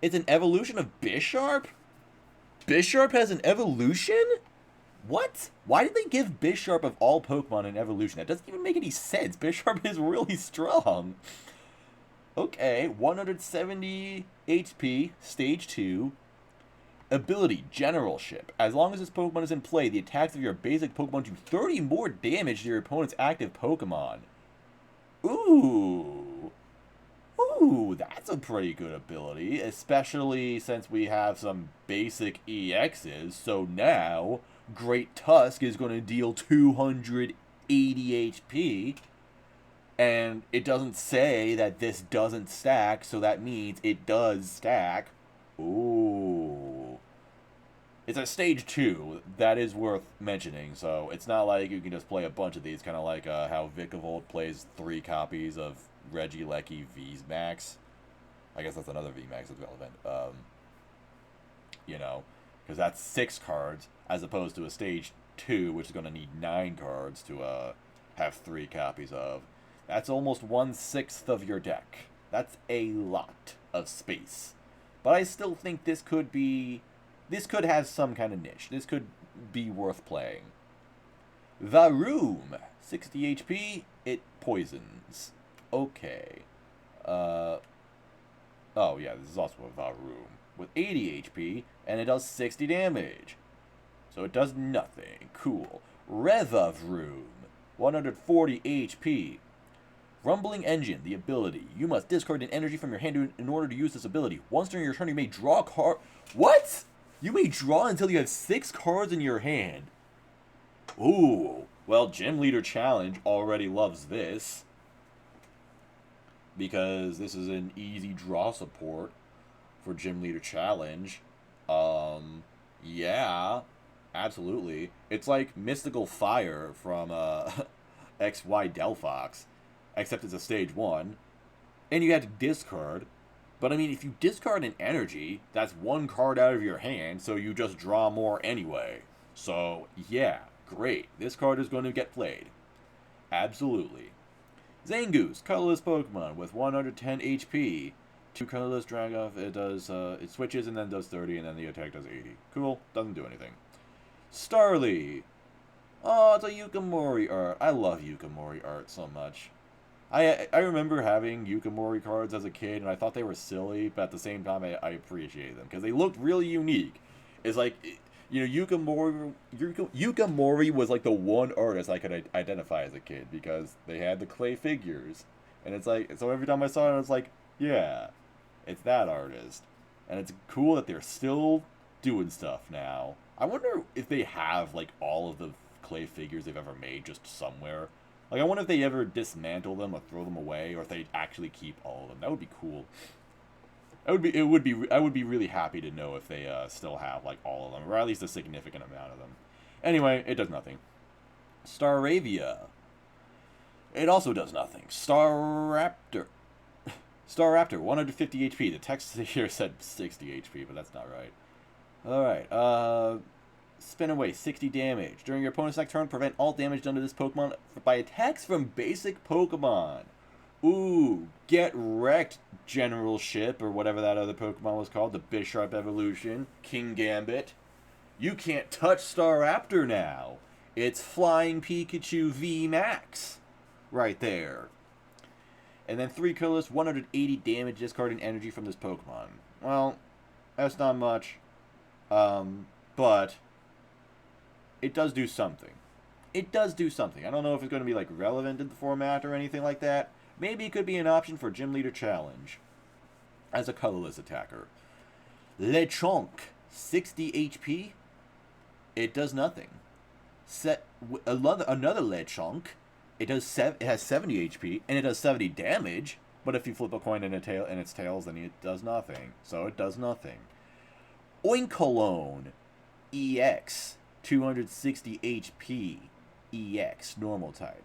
It's an evolution of Bisharp? Bisharp has an evolution? What? Why did they give Bisharp of all Pokemon an evolution? That doesn't even make any sense. Bisharp is really strong. Okay, 170 HP, Stage 2. Ability, Generalship. As long as this Pokemon is in play, the attacks of your basic Pokemon do 30 more damage to your opponent's active Pokemon. Ooh. Ooh, that's a pretty good ability, especially since we have some basic EXs. So now, Great Tusk is going to deal 280 HP. And it doesn't say that this doesn't stack, so that means it does stack. Ooh. It's a Stage 2. That is worth mentioning, so it's not like you can just play a bunch of these, kind of like how Vikavolt plays 3 copies of Regieleki VMAX. I guess that's another VMAX that's relevant. You know, because that's 6 cards, as opposed to a Stage 2, which is going to need 9 cards to have 3 copies of. That's almost 1/6 of your deck. That's a lot of space. But I still think this could have some kind of niche. This could be worth playing. Varoom, 60 HP, it poisons. Okay. Oh yeah, this is also a Varoom with 80 HP, and it does 60 damage. So it does nothing. Cool. Revavroom, 140 HP. Rumbling Engine, the ability. You must discard an energy from your hand in order to use this ability. Once during your turn, you may draw a card. What? You may draw until you have 6 cards in your hand. Ooh. Well, Gym Leader Challenge already loves this. Because this is an easy draw support for Gym Leader Challenge. Yeah. Absolutely. It's like Mystical Fire from XY Delphox. Except it's a Stage 1. And you had to discard. But, I mean, if you discard an energy, that's 1 card out of your hand, so you just draw more anyway. So, yeah, great. This card is going to get played. Absolutely. Zangoose, colorless Pokemon with 110 HP. 2 colorless drag off. It does, it switches and then does 30, and then the attack does 80. Cool. Doesn't do anything. Starly. Oh, it's a Yukimori art. I love Yukimori art so much. I remember having Yukimori cards as a kid, and I thought they were silly, but at the same time, I appreciate them, because they looked really unique. It's like, you know, Yukimori was like the one artist I could identify as a kid, because they had the clay figures. And it's like, so every time I saw it, I was like, yeah, it's that artist. And it's cool that they're still doing stuff now. I wonder if they have, like, all of the clay figures they've ever made just somewhere. Like, I wonder if they ever dismantle them or throw them away, or if they actually keep all of them. That would be cool. I would be really happy to know if they still have, like, all of them, or at least a significant amount of them. Anyway, it does nothing. Staravia. It also does nothing. Staraptor, 150 HP. The text here said 60 HP, but that's not right. Alright, Spin away 60 damage. During your opponent's next turn, prevent all damage done to this Pokemon by attacks from basic Pokemon. Ooh, get wrecked, Generalship, or whatever that other Pokemon was called, the Bisharp evolution, King Gambit. You can't touch Staraptor now. It's Flying Pikachu V Max right there. And then 3 colorless, 180 damage, discarding energy from this Pokemon. Well, that's not much, but it does do something. It does do something. I don't know if it's going to be like relevant in the format or anything like that. Maybe it could be an option for Gym Leader Challenge as a colorless attacker. Lechonk, 60 HP. It does nothing. Another Lechonk. It has 70 HP and it does 70 damage. But if you flip a coin in its tails, then it does nothing. So it does nothing. Oinkolone, EX, 260 HP, EX, normal type.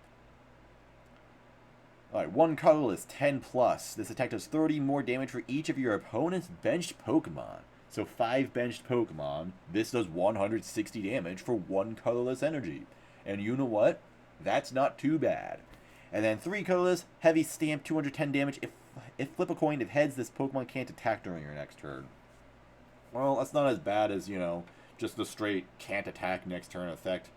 Alright, 1 colorless, 10 plus. This attack does 30 more damage for each of your opponent's benched Pokemon. So 5 benched Pokemon, this does 160 damage for 1 colorless energy. And you know what? That's not too bad. And then 3 colorless, heavy stamp, 210 damage. If flip a coin, if heads, this Pokemon can't attack during your next turn. Well, that's not as bad as, you know, just the straight can't attack next turn effect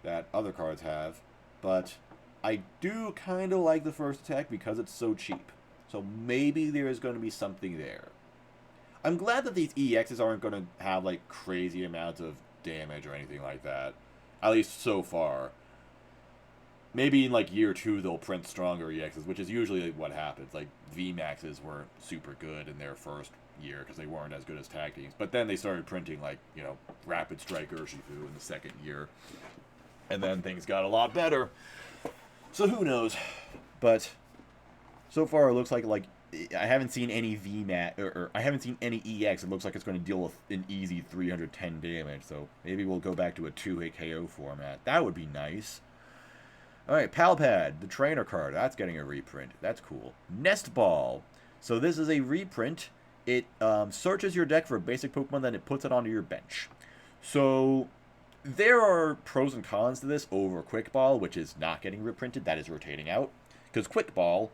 that other cards have. But I do kind of like the first attack because it's so cheap. So maybe there is going to be something there. I'm glad that these EXs aren't going to have like crazy amounts of damage or anything like that. At least so far. Maybe in like year 2 they'll print stronger EXs, which is usually what happens. Like VMAXs were super good in their first year because they weren't as good as tag teams. But then they started printing like, you know, Rapid Strike Urshifu in the second year. And then things got a lot better. So who knows? But so far it looks like I haven't seen any VMAX or I haven't seen any EX. It looks like it's going to deal with an easy 310 damage. So maybe we'll go back to a 2-hit KO format. That would be nice. Alright, Palpad, the trainer card. That's getting a reprint. That's cool. Nestball. So this is a reprint. It searches your deck for a basic Pokemon, then it puts it onto your bench. So there are pros and cons to this over Quick Ball, which is not getting reprinted. That is rotating out. Because Quick Ball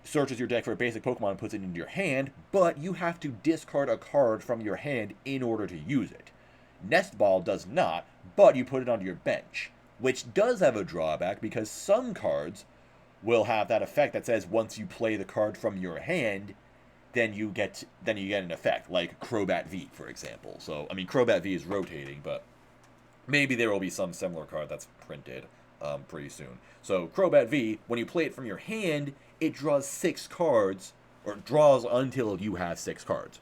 searches your deck for a basic Pokemon and puts it into your hand, but you have to discard a card from your hand in order to use it. Nestball does not, but you put it onto your bench, which does have a drawback because some cards will have that effect that says once you play the card from your hand, then you get an effect, like Crobat V, for example. So, I mean, Crobat V is rotating, but maybe there will be some similar card that's printed pretty soon. So, Crobat V, when you play it from your hand, it draws 6 cards, or draws until you have 6 cards.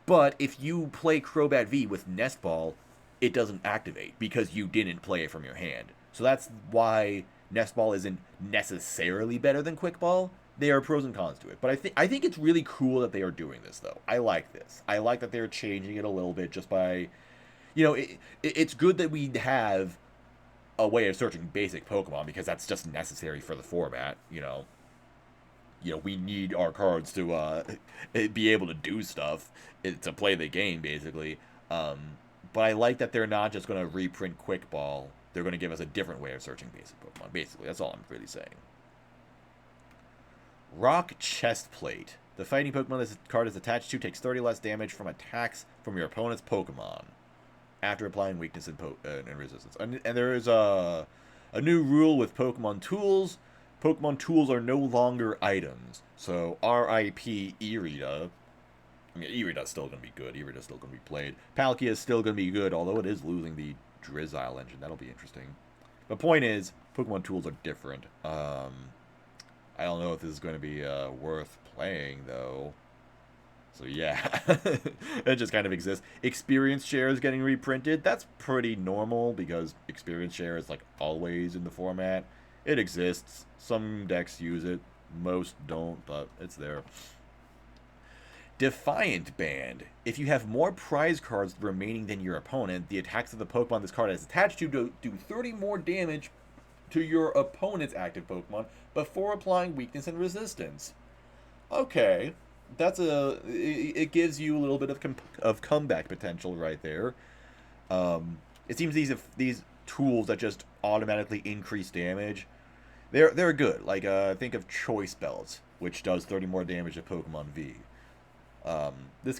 But if you play Crobat V with Nestball, it doesn't activate because you didn't play it from your hand. So that's why Nestball isn't necessarily better than Quick Ball. There are pros and cons to it. But I think it's really cool that they are doing this, though. I like this. I like that they're changing it a little bit just by, you know, it's good that we have a way of searching basic Pokemon because that's just necessary for the format, you know. You know, we need our cards to be able to do stuff, to play the game, basically. But I like that they're not just going to reprint Quick Ball. They're going to give us a different way of searching basic Pokemon, basically. That's all I'm really saying. Rock Chestplate. The fighting Pokemon this card is attached to takes 30 less damage from attacks from your opponent's Pokemon after applying weakness and resistance. And there is a new rule with Pokemon Tools. Pokemon Tools are no longer items. So R.I.P. Irida. I mean, Irida's still going to be good. Irida's still going to be played. Palkia is still going to be good, although it is losing the Drizzile engine. That'll be interesting. The point is, Pokemon Tools are different. I don't know if this is going to be worth playing, though. So, yeah. It just kind of exists. Experience Share is getting reprinted. That's pretty normal, because Experience Share is, like, always in the format. It exists. Some decks use it. Most don't, but it's there. Defiant Band. If you have more prize cards remaining than your opponent, the attacks of the Pokemon this card is attached to do 30 more damage to your opponent's active Pokemon before applying weakness and resistance. Okay, it gives you a little bit of comeback potential right there. It seems these tools that just automatically increase damage, they're good. Like think of Choice Belt, which does 30 more damage to Pokemon V. This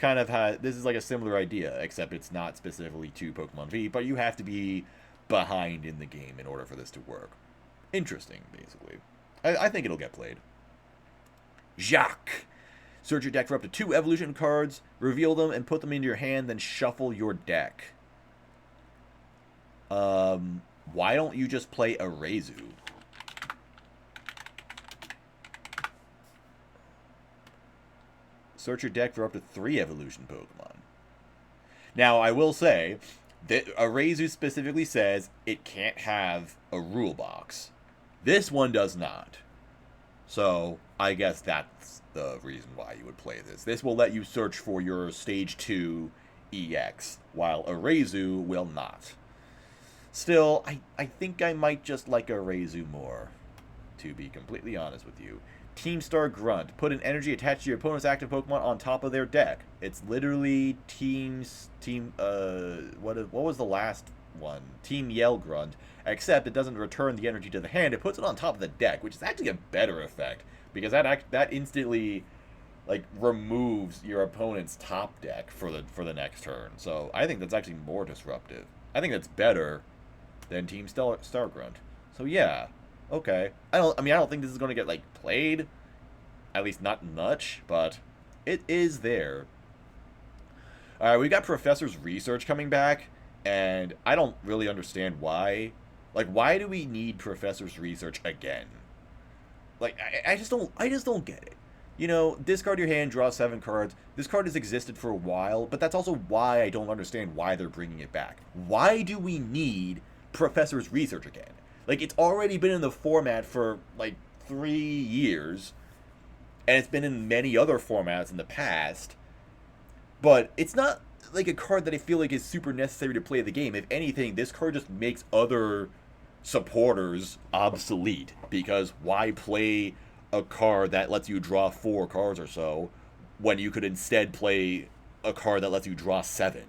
is like a similar idea, except it's not specifically to Pokemon V, but you have to be behind in the game in order for this to work. Interesting, basically. I think it'll get played. Jacques. Search your deck for up to 2 evolution cards, reveal them, and put them into your hand, then shuffle your deck. Why don't you just play Arezu? Search your deck for up to 3 evolution Pokemon. Now, I will say that Arezu specifically says it can't have a rule box. This one does not. So, I guess that's the reason why you would play this. This will let you search for your Stage 2 EX, while Arezu will not. Still, I think I might just like Arezu more, to be completely honest with you. Team Star Grunt. Put an energy attached to your opponent's active Pokemon on top of their deck. It's literally what was the last one? Team Yell Grunt. Except it doesn't return the energy to the hand. It puts it on top of the deck, which is actually a better effect, because that instantly like removes your opponent's top deck for the next turn. So I think that's actually more disruptive. I think that's better than Team Star Grunt. So yeah. Okay. I don't think this is going to get, like, played. At least not much, but it is there. Alright, we got Professor's Research coming back, and I don't really understand why. Like, why do we need Professor's Research again? Like, I just don't get it. You know, discard your hand, draw 7 cards. This card has existed for a while, but that's also why I don't understand why they're bringing it back. Why do we need Professor's Research again? Like, it's already been in the format for, like, 3 years. And it's been in many other formats in the past. But it's not, like, a card that I feel like is super necessary to play the game. If anything, this card just makes other supporters obsolete. Because why play a card that lets you draw 4 cards or so, when you could instead play a card that lets you draw 7?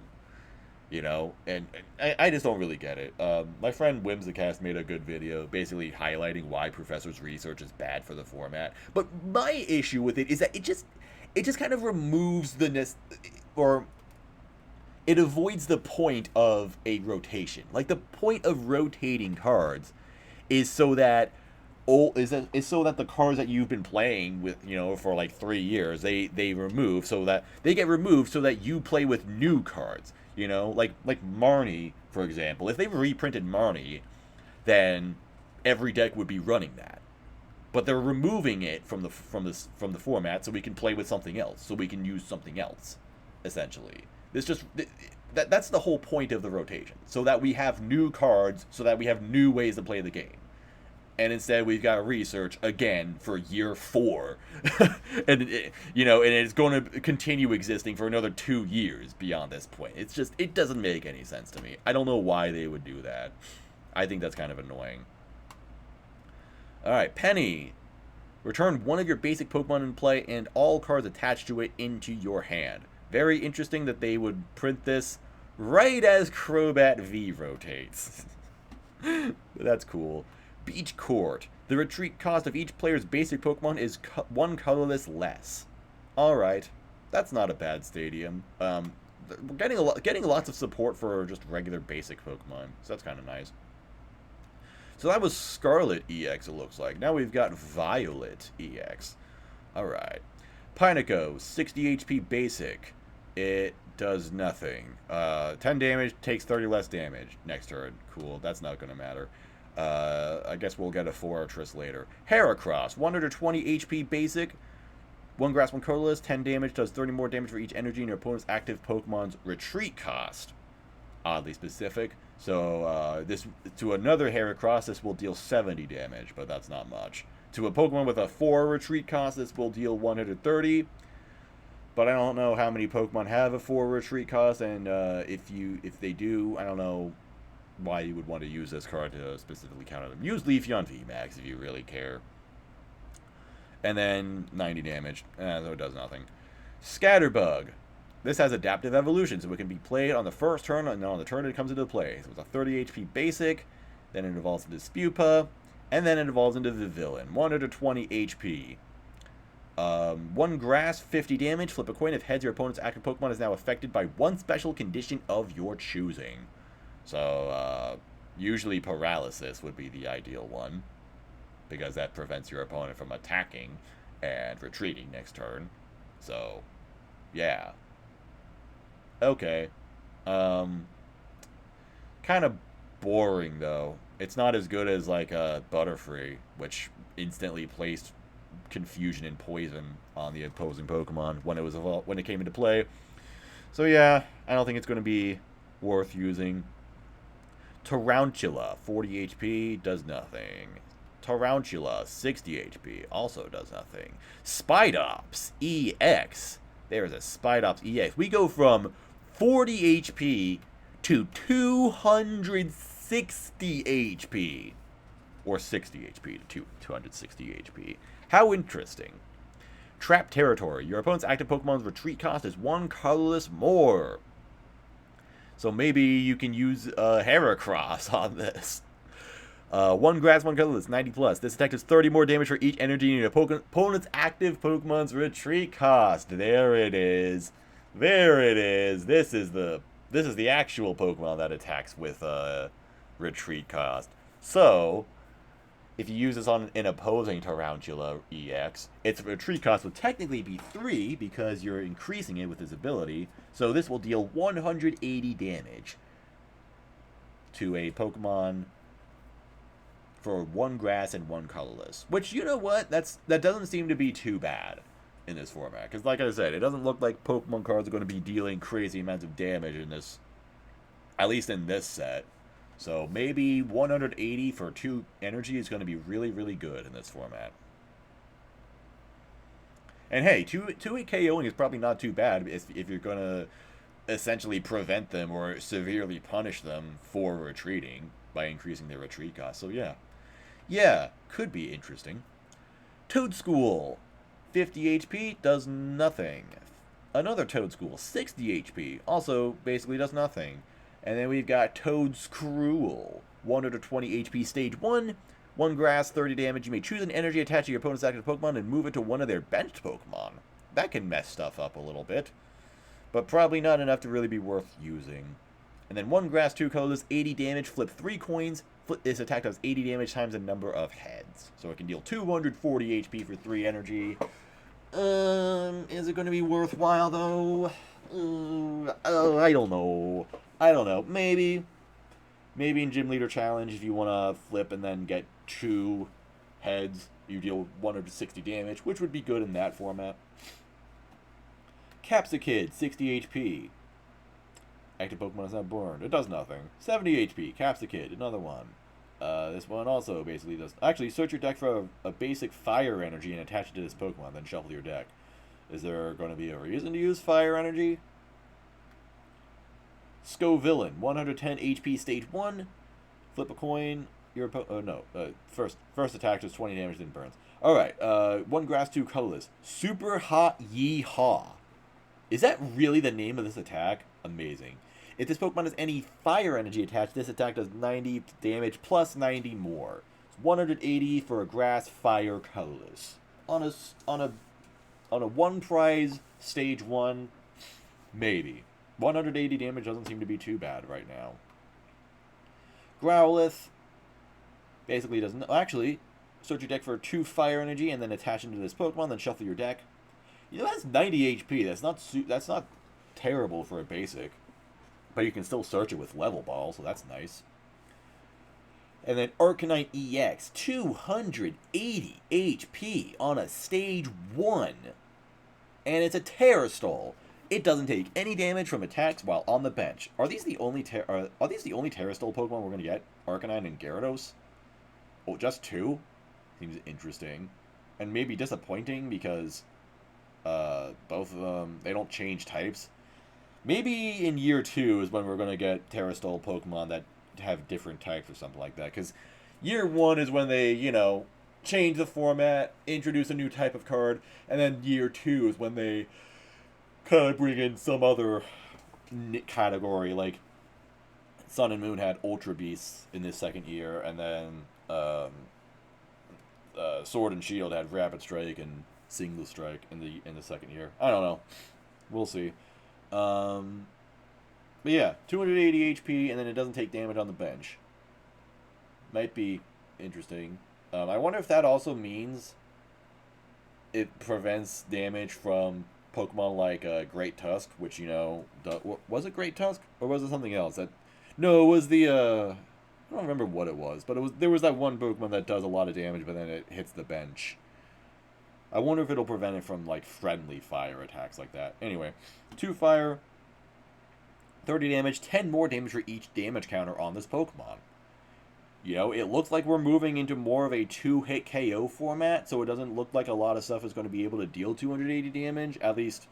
You know, and I just don't really get it. My friend Whimsicast made a good video basically highlighting why Professor's Research is bad for the format. But my issue with it is that it just kind of removes or it avoids the point of a rotation. Like, the point of rotating cards is so that the cards that you've been playing with, you know, for like 3 years, they get removed so that you play with new cards. You know, like Marnie, for example. If they reprinted Marnie, then every deck would be running that. But they're removing it from the format so we can play with something else, so we can use something else, essentially. That's the whole point of the rotation, so that we have new cards, so that we have new ways to play the game. And instead, we've got research again for year 4, and it's going to continue existing for another 2 years beyond this point. It doesn't make any sense to me. I don't know why they would do that. I think that's kind of annoying. All right, Penny, return one of your basic Pokemon in play and all cards attached to it into your hand. Very interesting that they would print this right as Crobat V rotates. That's cool. Beach Court. The retreat cost of each player's basic Pokemon is 1 colorless less. Alright. That's not a bad stadium. We're getting lots of support for just regular basic Pokemon, so that's kind of nice. So that was Scarlet EX, it looks like. Now we've got Violet EX. Alright. Pineco, 60 HP basic. It does nothing. 10 damage, takes 30 less damage next turn. Cool, that's not going to matter. I guess we'll get a Fortress later. Heracross, 120 HP basic, 1 grass, 1 colorless, 10 damage, does 30 more damage for each energy in your opponent's active Pokemon's retreat cost. Oddly specific. So, to another Heracross, this will deal 70 damage, but that's not much. To a Pokemon with a 4 retreat cost, this will deal 130. But I don't know how many Pokemon have a 4 retreat cost, and if they do, I don't know why you would want to use this card to specifically counter them. Use Leafeon VMAX if you really care. And then 90 damage. So it does nothing. Scatterbug. This has adaptive evolution, so it can be played on the first turn, and then on the turn it comes into play. So it's a 30 HP basic, then it evolves into Spupa, and then it evolves into the villain. 120 HP. 1 grass, 50 damage. Flip a coin. If heads, your opponent's active Pokemon is now affected by one special condition of your choosing. So, usually paralysis would be the ideal one, because that prevents your opponent from attacking and retreating next turn. So, yeah. Okay. Kind of boring, though. It's not as good as, like, Butterfree, which instantly placed confusion and poison on the opposing Pokemon when it came into play. So, yeah, I don't think it's going to be worth using. Tarantula, 40 HP, does nothing. Tarantula, 60 HP, also does nothing. Spidops, EX. There's a Spidops EX. We go from 40 HP to 260 HP. Or 60 HP to 260 HP. How interesting. Trap Territory. Your opponent's active Pokemon's retreat cost is 1 colorless more. So maybe you can use Heracross on this. 1 grass, 1 colorless, 90 plus. This attack does 30 more damage for each energy in your opponent's active Pokemon's retreat cost. There it is. There it is. This is the actual Pokemon that attacks with retreat cost. So, if you use this on an opposing Tarantula EX, its retreat cost would technically be 3 because you're increasing it with his ability. So this will deal 180 damage to a Pokemon for 1 grass and 1 colorless. Which, you know what? That doesn't seem to be too bad in this format. Because like I said, it doesn't look like Pokemon cards are going to be dealing crazy amounts of damage in this, at least in this set. So maybe 180 for 2 energy is going to be really, really good in this format. And hey, 2 KOing is probably not too bad if you're going to essentially prevent them or severely punish them for retreating by increasing their retreat cost. So yeah. Yeah, could be interesting. Toadschool, 50 HP, does nothing. Another Toadschool, 60 HP, also basically does nothing. And then we've got Toadscruel, 120 HP, stage 1, 1 grass, 30 damage. You may choose an energy attached to your opponent's active Pokemon and move it to one of their benched Pokemon. That can mess stuff up a little bit, but probably not enough to really be worth using. And then 1 grass, 2 colorless, 80 damage, flip 3 coins. This attack does 80 damage times the number of heads. So it can deal 240 HP for 3 energy. Is it going to be worthwhile, though? I don't know. Maybe in Gym Leader Challenge, if you want to flip and then get 2 heads, you deal 160 damage, which would be good in that format. Capsakid, 60 HP. Active Pokemon is not burned. It does nothing. 70 HP. Capsakid, another one. This one also basically does... Actually, search your deck for a basic fire energy and attach it to this Pokemon, then shuffle your deck. Is there going to be a reason to use fire energy? Scovillain, 110 HP, stage 1. Flip a coin. Your first attack does 20 damage, then burns. Alright, 1 grass, 2 colorless. Super Hot Yeehaw. Is that really the name of this attack? Amazing. If this Pokemon has any fire energy attached, this attack does 90 damage plus 90 more. It's 180 for a grass, fire, colorless. On a 1 prize stage 1, maybe. 180 damage doesn't seem to be too bad right now. Growlith basically doesn't... Actually, search your deck for 2 fire energy and then attach them to this Pokemon, then shuffle your deck. You know, that's 90 HP. That's not terrible for a basic. But you can still search it with Level Ball, so that's nice. And then Arcanite EX, 280 HP on a stage 1. And it's a Terrastall. It doesn't take any damage from attacks while on the bench. Are these the only Terrastall Pokemon we're going to get? Arcanine and Gyarados? Oh, just 2? Seems interesting. And maybe disappointing because both of them, they don't change types. Maybe in year 2 is when we're going to get Terrastall Pokemon that have different types or something like that. Because year 1 is when they, change the format, introduce a new type of card. And then year 2 is when they kind of bring in some other category, like Sun and Moon had Ultra Beasts in this second year, and then Sword and Shield had Rapid Strike and Single Strike in the second year. I don't know. We'll see. But yeah, 280 HP, and then it doesn't take damage on the bench. Might be interesting. I wonder if that also means it prevents damage from Pokemon like Great Tusk, which, you know, was it Great Tusk? Or was it something else? No, it was the, I don't remember what it was, but there was that one Pokemon that does a lot of damage, but then it hits the bench. I wonder if it'll prevent it from, like, friendly fire attacks like that. Anyway, 2 fire, 30 damage, 10 more damage for each damage counter on this Pokemon. You know, it looks like we're moving into more of a 2-hit KO format, so it doesn't look like a lot of stuff is going to be able to deal 280 damage, at least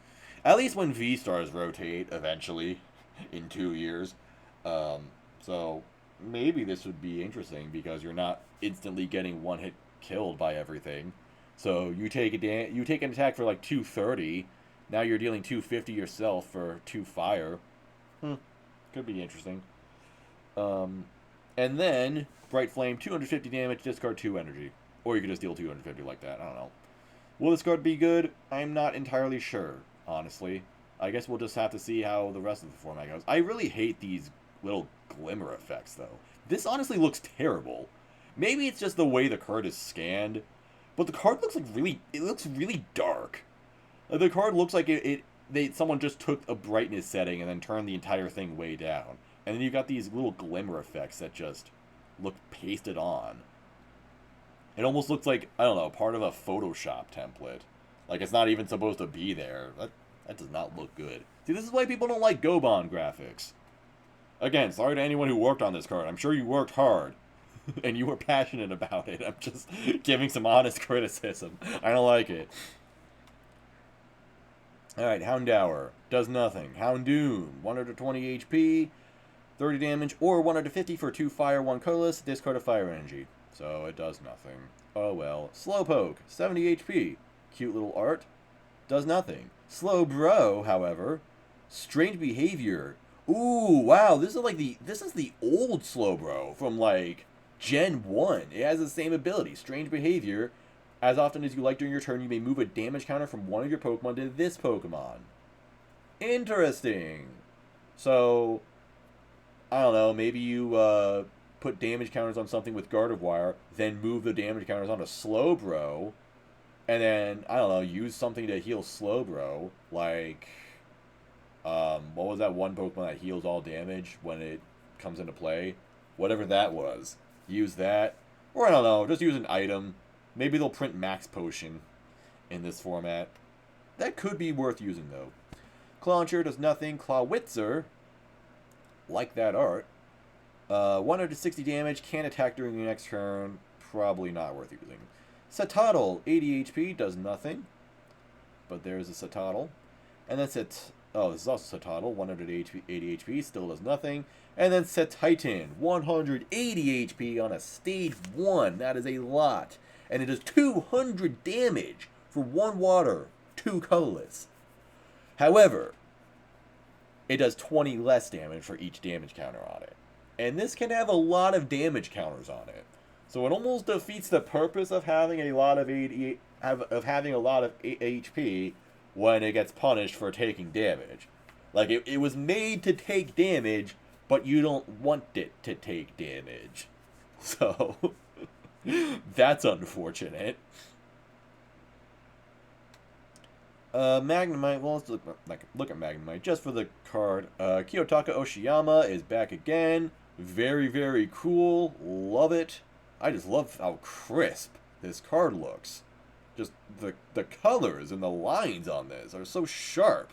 when V-Stars rotate, eventually, in 2 years. So, maybe this would be interesting, because you're not instantly getting one hit killed by everything. So, you take an attack for like 230, now you're dealing 250 yourself for 2 fire. Could be interesting. And then, Bright Flame, 250 damage, discard 2 energy. Or you could just deal 250 like that, I don't know. Will this card be good? I'm not entirely sure, honestly. I guess we'll just have to see how the rest of the format goes. I really hate these little glimmer effects, though. This honestly looks terrible. Maybe it's just the way the card is scanned, but the card looks like really dark. The card looks like someone just took a brightness setting and then turned the entire thing way down. And then you've got these little glimmer effects that just look pasted on. It almost looks like, I don't know, part of a Photoshop template. Like it's not even supposed to be there. That does not look good. See, this is why people don't like Goban graphics. Again, sorry to anyone who worked on this card. I'm sure you worked hard. And you were passionate about it. I'm just giving some honest criticism. I don't like it. Alright, Houndour. Does nothing. Houndoom. 120 HP. 30 damage. Or 150 for 2 fire, 1 colorless. Discard a fire energy. So it does nothing. Oh well. Slowpoke. 70 HP. Cute little art. Does nothing. Slowbro, however. Strange behavior. Ooh, wow. This is the old Slowbro from like Gen 1. It has the same ability. Strange behavior. As often as you like during your turn, you may move a damage counter from one of your Pokemon to this Pokemon. Interesting. So, I don't know, maybe you put damage counters on something with Gardevoir, then move the damage counters onto Slowbro, and then, I don't know, use something to heal Slowbro, like, what was that one Pokemon that heals all damage when it comes into play? Whatever that was. Use that. Or, I don't know, just use an item. Maybe they'll print Max Potion in this format. That could be worth using, though. Clauncher does nothing. Clawitzer, like that art. 160 damage, can't attack during the next turn. Probably not worth using. Satotl, 80 HP, does nothing. But there's a Satotl. And then oh, this is also Satotl, 180 HP, still does nothing. And then Setitan, 180 HP on a stage 1. That is a lot. And it does 200 damage for 1 water, 2 colorless. However, it does 20 less damage for each damage counter on it. And this can have a lot of damage counters on it. So it almost defeats the purpose of having a lot of HP when it gets punished for taking damage. Like, it was made to take damage, but you don't want it to take damage. So, that's unfortunate. Magnemite, well, let's look at Magnemite just for the card. Kiyotaka Oshiyama is back again. Very, very cool. Love it. I just love how crisp this card looks. Just the colors and the lines on this are so sharp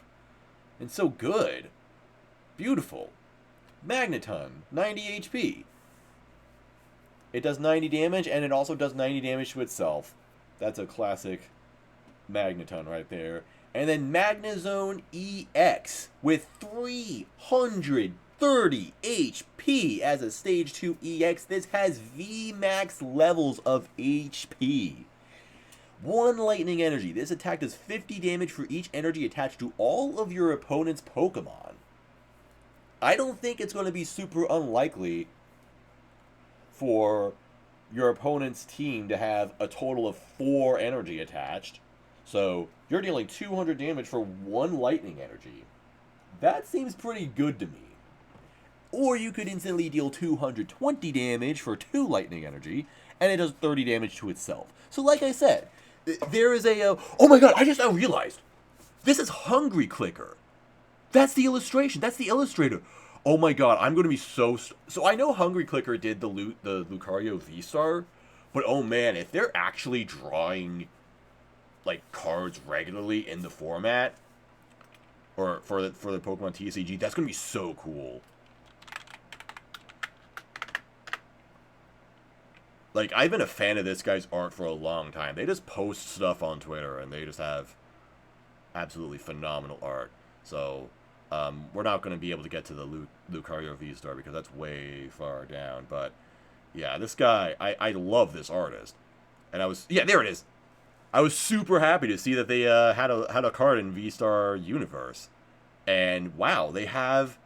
and so good. Beautiful. Magneton, 90 HP. It does 90 damage, and it also does 90 damage to itself. That's a classic Magneton right there. And then Magnezone EX with 330 HP as a Stage 2 EX. This has VMAX levels of HP. 1 lightning energy. This attack does 50 damage for each energy attached to all of your opponent's Pokemon. I don't think it's going to be super unlikely for your opponent's team to have a total of 4 energy attached. So you're dealing 200 damage for 1 lightning energy. That seems pretty good to me. Or you could instantly deal 220 damage for 2 lightning energy, and it does 30 damage to itself. So like I said, there is a... oh my god, I just now realized! This is Hungry Clicker. That's the illustration. That's the illustrator. Oh my god, I'm going to be so... So I know Hungry Clicker did the Lucario V-Star, but oh man, if they're actually drawing, like, cards regularly in the format, or for the Pokemon TCG, that's going to be so cool. Like, I've been a fan of this guy's art for a long time. They just post stuff on Twitter, and they just have absolutely phenomenal art. So... we're not going to be able to get to the Lucario V-Star because that's way far down. But, yeah, this guy, I love this artist. And I was... yeah, there it is. I was super happy to see that they had a card in V-Star Universe. And, wow, they have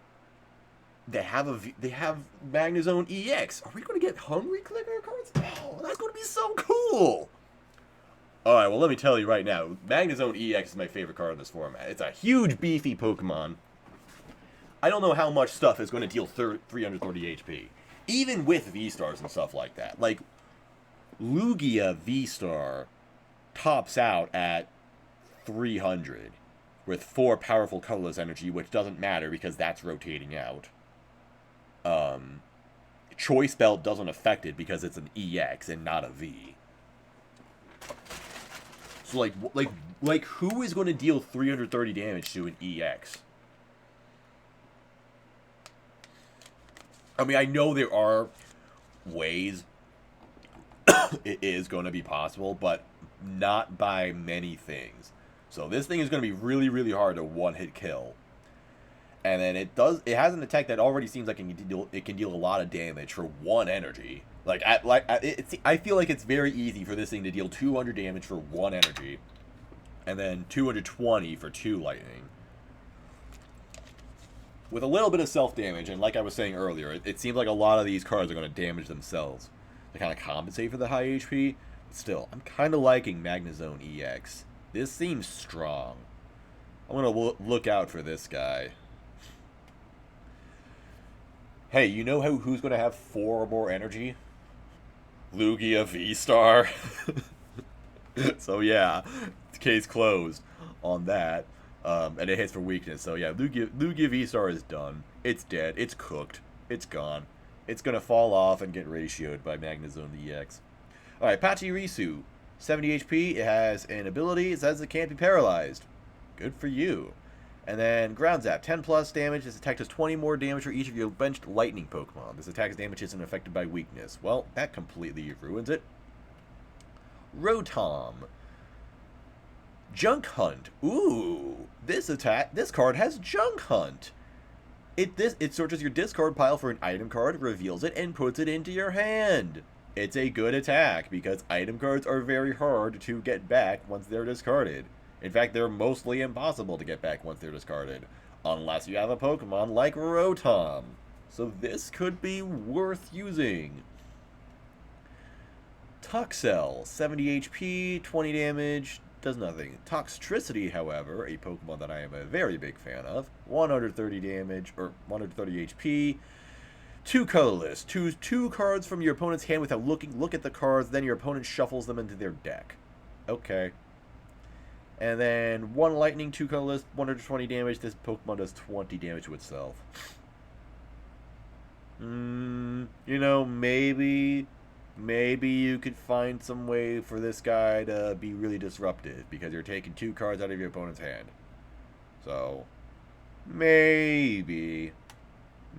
Magnezone EX. Are we going to get Hungry Clicker cards? Oh, that's going to be so cool. Alright, well, let me tell you right now, Magnezone EX is my favorite card in this format. It's a huge, beefy Pokemon. I don't know how much stuff is going to deal 330 HP. Even with V-Stars and stuff like that. Like, Lugia V-Star tops out at 300 with 4 powerful colorless energy, which doesn't matter because that's rotating out. Choice Belt doesn't affect it because it's an EX and not a V. So, like, who is going to deal 330 damage to an EX? I mean, I know there are ways it is going to be possible, but not by many things. So this thing is going to be really, really hard to one-hit kill. And then it has an attack that already seems like it can deal a lot of damage for 1 energy. I feel like it's very easy for this thing to deal 200 damage for 1 energy, and then 220 for 2 lightning. With a little bit of self-damage, and like I was saying earlier, it seems like a lot of these cards are going to damage themselves to kind of compensate for the high HP. But still, I'm kind of liking Magnezone EX. This seems strong. I'm going to look out for this guy. Hey, you know who's going to have 4 or more energy? Lugia V-Star. So yeah, case closed on that. And it hits for weakness. So yeah, Lugia V-Star is done. It's dead. It's cooked. It's gone. It's going to fall off and get ratioed by Magnezone EX. Alright, Pachirisu. 70 HP. It has an ability. It says it can't be paralyzed. Good for you. And then Ground Zap. 10 plus damage. This attack does 20 more damage for each of your benched lightning Pokemon. This attack's damage isn't affected by weakness. Well, that completely ruins it. Rotom. Junk Hunt. Ooh, this card has Junk Hunt. It searches your discard pile for an item card, reveals it, and puts it into your hand. It's a good attack because item cards are very hard to get back once they're discarded. In fact, they're mostly impossible to get back once they're discarded, unless you have a Pokemon like Rotom. So this could be worth using. Tuxel, 70 HP, 20 damage. Does nothing. Toxicity, however, a Pokemon that I am a very big fan of, 130 damage, or 130 HP, 2 colorless, two cards from your opponent's hand without looking. Look at the cards, then your opponent shuffles them into their deck. Okay. And then 1 lightning, 2 colorless, 120 damage. This Pokemon does 20 damage to itself. You know, maybe you could find some way for this guy to be really disruptive because you're taking 2 cards out of your opponent's hand. So, maybe.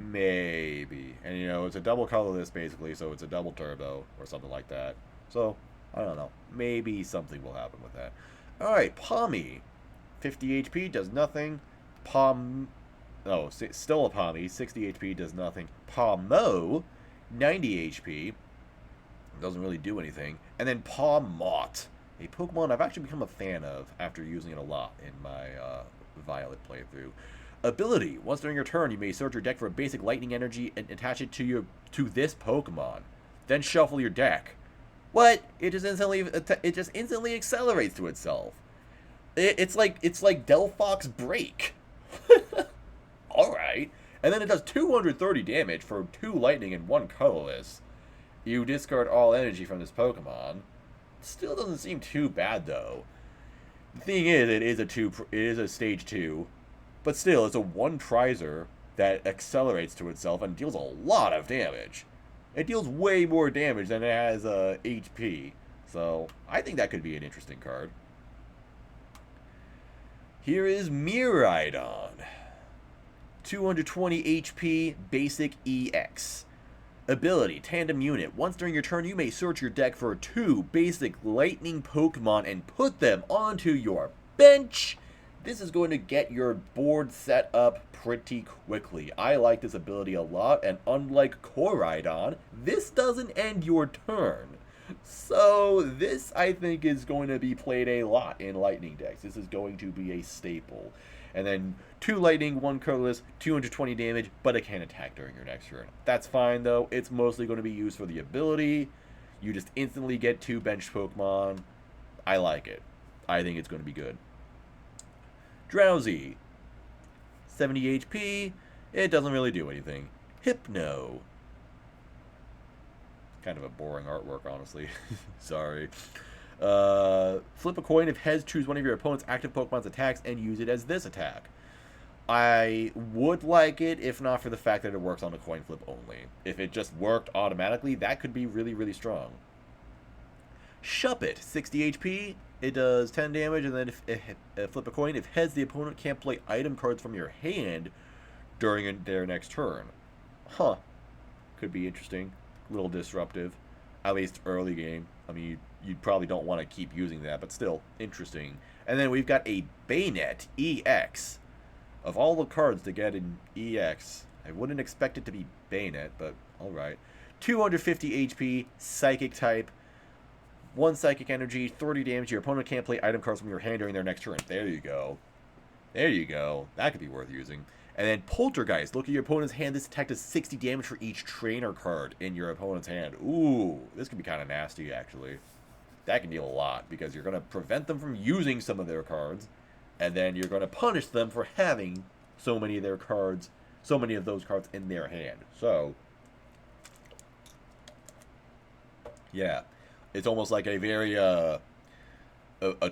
And, you know, it's a double colorless, basically, so it's a double turbo or something like that. So, I don't know. Maybe something will happen with that. Alright, Pawmi. 50 HP, does nothing. Still a Pawmi. 60 HP, does nothing. Pawmo, 90 HP. Doesn't really do anything. And then Pawmot. a Pokemon I've actually become a fan of after using it a lot in my Violet playthrough. Ability. Once during your turn, you may search your deck for a basic lightning energy and attach it to this Pokemon. Then shuffle your deck. What? It just instantly accelerates to itself. It's like Delphox Break. Alright. And then it does 230 damage for 2 lightning and 1 colorless. You discard all energy from this Pokemon. Still doesn't seem too bad though. The thing is, it is a stage 2, but still it's a 1 prizer that accelerates to itself and deals a lot of damage. It deals way more damage than it has HP. So I think that could be an interesting card. Here is Miraidon. 220 HP, basic EX. Ability, Tandem Unit. Once during your turn, you may search your deck for 2 basic lightning Pokemon and put them onto your bench. This is going to get your board set up pretty quickly. I like this ability a lot, and unlike Corydon, this doesn't end your turn. So this, I think, is going to be played a lot in Lightning decks. This is going to be a staple. And then 2 lightning, 1 colorless, 220 damage, but it can attack during your next turn. That's fine, though. It's mostly going to be used for the ability. You just instantly get 2 bench Pokemon. I like it. I think it's going to be good. Drowsy. 70 HP. It doesn't really do anything. Hypno. Kind of a boring artwork, honestly. Sorry. Flip a coin. If heads, choose one of your opponent's active Pokemon's attacks and use it as this attack. I would like it if not for the fact that it works on a coin flip only. If it just worked automatically, that could be really, really strong. Shuppet. 60 HP. It does 10 damage, and then if flip a coin. If heads, the opponent can't play item cards from your hand during their next turn. Huh. Could be interesting. A little disruptive. At least early game. I mean, you probably don't want to keep using that, but still, interesting. And then we've got a Bayonet EX. Of all the cards to get in EX, I wouldn't expect it to be Bayonet, but alright. 250 HP, Psychic type. 1 Psychic Energy, 30 damage. Your opponent can't play item cards from your hand during their next turn. There you go. There you go. That could be worth using. And then Poltergeist. Look at your opponent's hand. This attack does 60 damage for each trainer card in your opponent's hand. Ooh, this could be kind of nasty, actually. That can deal a lot, because you're going to prevent them from using some of their cards, and then you're going to punish them for having so many of their cards, so many of those cards in their hand. So, yeah. It's almost like a very, a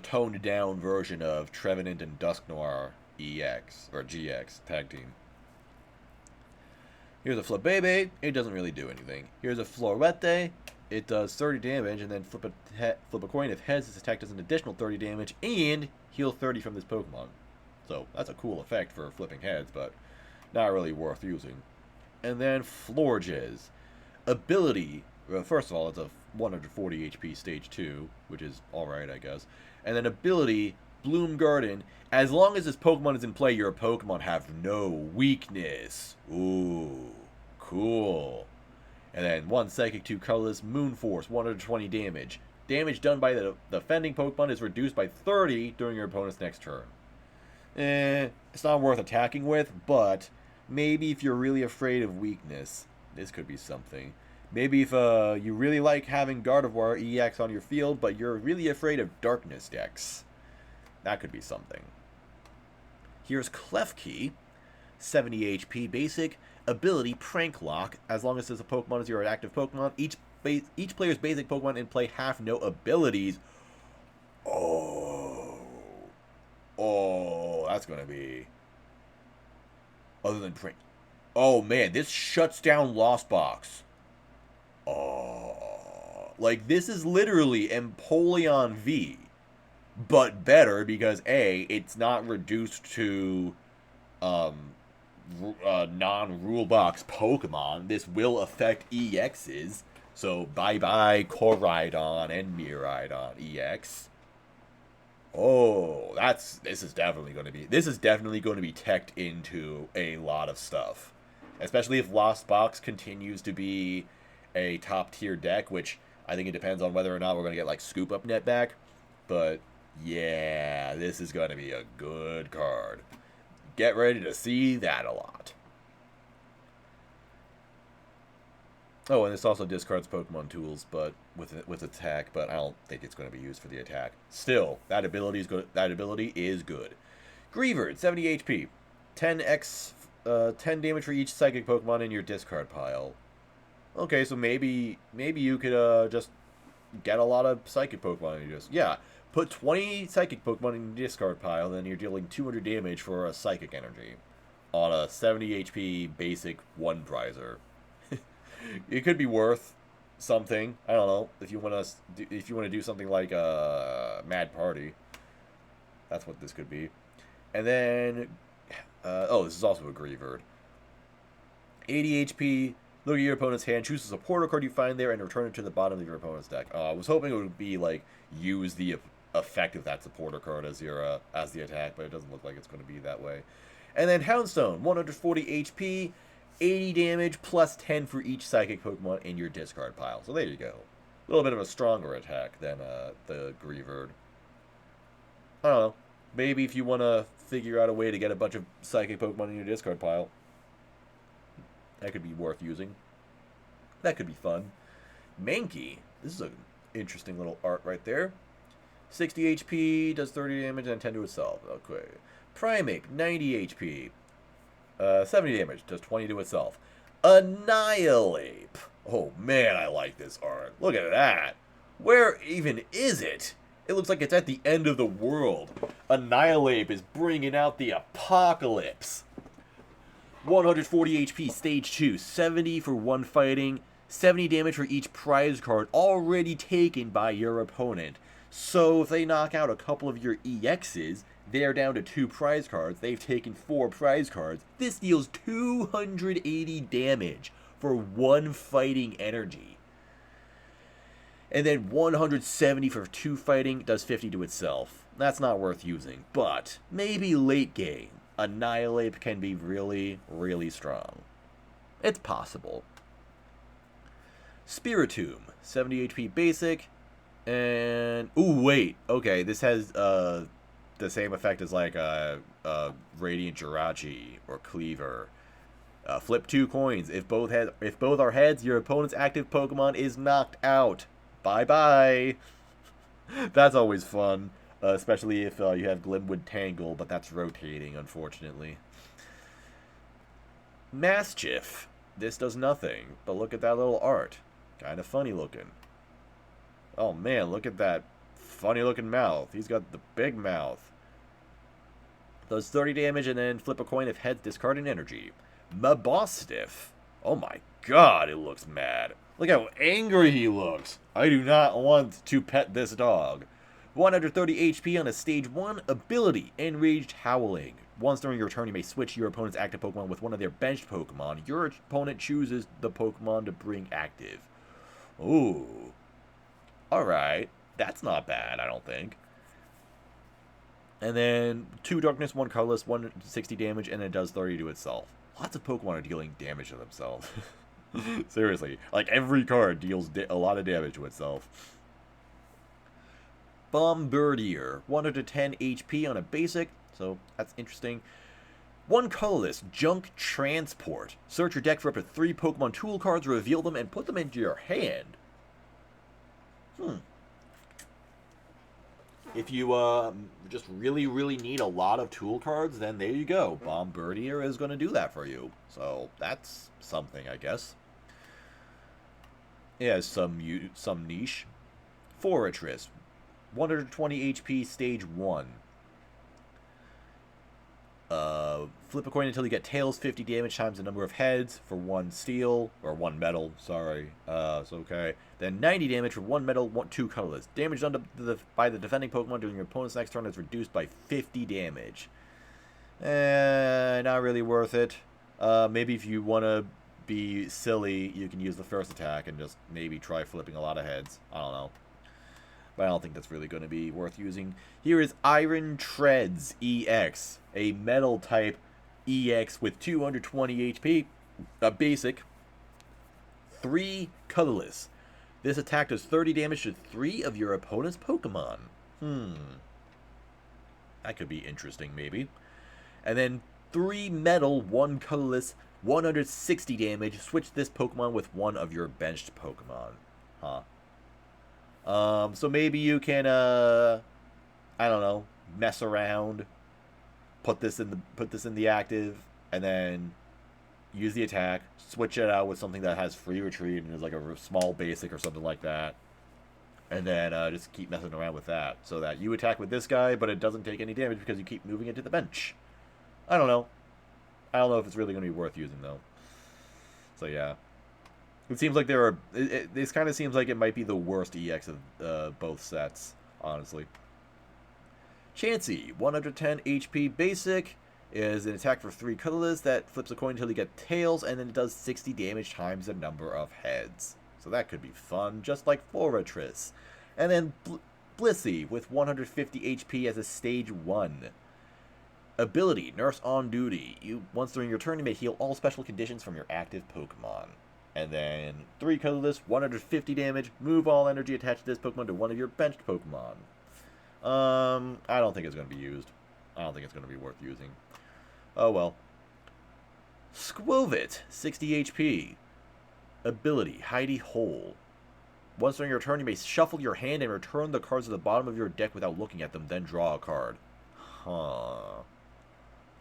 toned-down version of Trevenant and Dusknoir EX, or GX, tag team. Here's a Flabébé. It doesn't really do anything. Here's a Florette. It does 30 damage, and then flip a coin. If heads, this attack does an additional 30 damage, and heal 30 from this Pokemon. So, that's a cool effect for flipping heads, but not really worth using. And then Florges. Ability. Well, first of all, it's a 140 HP stage 2, which is alright, I guess. And then ability, Bloom Garden. As long as this Pokemon is in play, your Pokemon have no weakness. Ooh, cool. And then 1 Psychic, 2 colorless, Moon Force, 120 damage. Damage done by the defending Pokemon is reduced by 30 during your opponent's next turn. It's not worth attacking with, but maybe if you're really afraid of weakness, this could be something. Maybe if you really like having Gardevoir EX on your field, but you're really afraid of darkness decks. That could be something. Here's Klefki. 70 HP basic. Ability, Prank Lock. As long as this Pokemon is your active Pokemon, each player's basic Pokemon in play have no abilities. Oh, that's going to be... Other than Prank... Oh, man, this shuts down Lost Box. Oh, like, this is literally Empoleon V, but better because A, it's not reduced to non-rule box Pokemon. This will affect EXs, so bye-bye Corydon and Miraidon EX. Oh, this is definitely going to be teched into a lot of stuff, especially if Lost Box continues to be a top tier deck, which I think it depends on whether or not we're going to get like Scoop Up Net back. But yeah, this is going to be a good card. Get ready to see that a lot. Oh, and this also discards Pokemon tools, but with attack. But I don't think it's going to be used for the attack. Still, that ability is good. That ability is good. Greavard, 70 HP, 10 damage for each Psychic Pokemon in your discard pile. Okay, so maybe you could just get a lot of Psychic Pokemon and you just put 20 Psychic Pokemon in your discard pile, then you're dealing 200 damage for a Psychic Energy on a 70 HP basic one prizer. It could be worth something. I don't know if you want to do something like Mad Party. That's what this could be. And then this is also a Greavard. 80 HP. Look at your opponent's hand. Choose a supporter card you find there and return it to the bottom of your opponent's deck. I was hoping it would be like use the effect of that supporter card as your as the attack, but it doesn't look like it's going to be that way. And then Houndstone, 140 HP. 80 damage plus 10 for each Psychic Pokemon in your discard pile. So there you go. A little bit of a stronger attack than the Greavard. I don't know. Maybe if you want to figure out a way to get a bunch of Psychic Pokemon in your discard pile, that could be worth using. That could be fun. Mankey. This is an interesting little art right there. 60 HP, does 30 damage and 10 to itself. Okay. Primeape, 90 HP. 70 damage, does 20 to itself. Annihilate. Oh man, I like this art. Look at that. Where even is it? It looks like it's at the end of the world. Annihilate is bringing out the apocalypse. 140 HP, stage 2. 70 for one fighting. 70 damage for each prize card already taken by your opponent. So if they knock out a couple of your EXs, they're down to 2 prize cards. They've taken 4 prize cards. This deals 280 damage for 1 fighting energy. And then 170 for 2 fighting, does 50 to itself. That's not worth using, but maybe late game, Annihilate can be really, really strong. It's possible. Spiritomb, 70 HP basic, and... ooh, wait, okay, this has, the same effect as like Radiant Jirachi or Cleaver. Flip 2 coins. If both are heads, your opponent's active Pokemon is knocked out. Bye bye. That's always fun, especially if you have Glimwood Tangle, but that's rotating, unfortunately. Mischief. This does nothing, but look at that little art. Kind of funny looking. Oh man, look at that funny looking mouth. He's got the big mouth. Does 30 damage and then flip a coin if heads, discard an energy. Mabostiff. Oh my god, it looks mad. Look how angry he looks. I do not want to pet this dog. 130 HP on a stage 1 ability, Enraged Howling. Once during your turn, you may switch your opponent's active Pokemon with one of their benched Pokemon. Your opponent chooses the Pokemon to bring active. Ooh. Alright. That's not bad, I don't think. And then 2 darkness, 1 colorless, 160 damage, and it does 30 to itself. Lots of Pokemon are dealing damage to themselves. Seriously. Like, every card deals a lot of damage to itself. Bombardier. 110 HP on a basic, so that's interesting. 1 colorless, Junk Transport. Search your deck for up to 3 Pokemon tool cards, reveal them, and put them into your hand. If you just really, really need a lot of tool cards, then there you go. Bombardier is going to do that for you. So that's something, I guess. It has some niche. Forretress. 120 HP, stage 1. Flip a coin until you get tails, 50 damage times the number of heads for 1 steel, or 1 metal, sorry. It's okay. Then 90 damage for 1 metal, 2 colorless. Damage done by the defending Pokemon during your opponent's next turn is reduced by 50 damage. Not really worth it. Maybe if you want to be silly, you can use the first attack and just maybe try flipping a lot of heads. I don't know. But I don't think that's really going to be worth using. Here is Iron Treads EX, a metal type EX with 220 HP, a basic, 3 colorless. This attack does 30 damage to 3 of your opponent's Pokemon. That could be interesting, maybe. And then 3 metal, 1 colorless, 160 damage. Switch this Pokemon with one of your benched Pokemon. So maybe you can, I don't know, mess around, put this in the active, and then use the attack, switch it out with something that has free retreat and is like a small basic or something like that. And then just keep messing around with that. So that you attack with this guy, but it doesn't take any damage because you keep moving it to the bench. I don't know. I don't know if it's really going to be worth using, though. So, yeah. It seems like there are... This kind of seems like it might be the worst EX of both sets, honestly. Chansey, 110 HP basic, is an attack for 3 colorless that flips a coin until you get tails, and then it does 60 damage times the number of heads. So that could be fun, just like Forretress. And then Blissey with 150 HP as a stage 1. Ability, Nurse on Duty. Once during your turn, you may heal all special conditions from your active Pokemon. And then 3 colorless, 150 damage. Move all energy attached to this Pokemon to one of your benched Pokemon. I don't think it's going to be used. I don't think it's going to be worth using. Oh well. Squovit, 60 HP. Ability, Hidey Hole. Once during your turn, you may shuffle your hand and return the cards to the bottom of your deck without looking at them, then draw a card.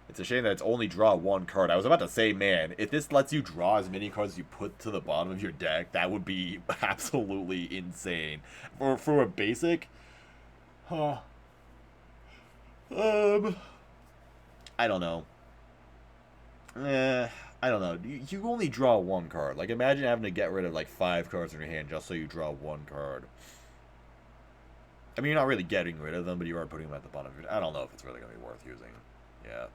It's a shame that it's only draw 1 card. I was about to say, man, if this lets you draw as many cards as you put to the bottom of your deck, that would be absolutely insane. For a basic? I don't know. I don't know. You only draw 1 card. Like, imagine having to get rid of, like, 5 cards in your hand just so you draw 1 card. I mean, you're not really getting rid of them, but you are putting them at the bottom of your... I don't know if it's really going to be worth using. Yeah.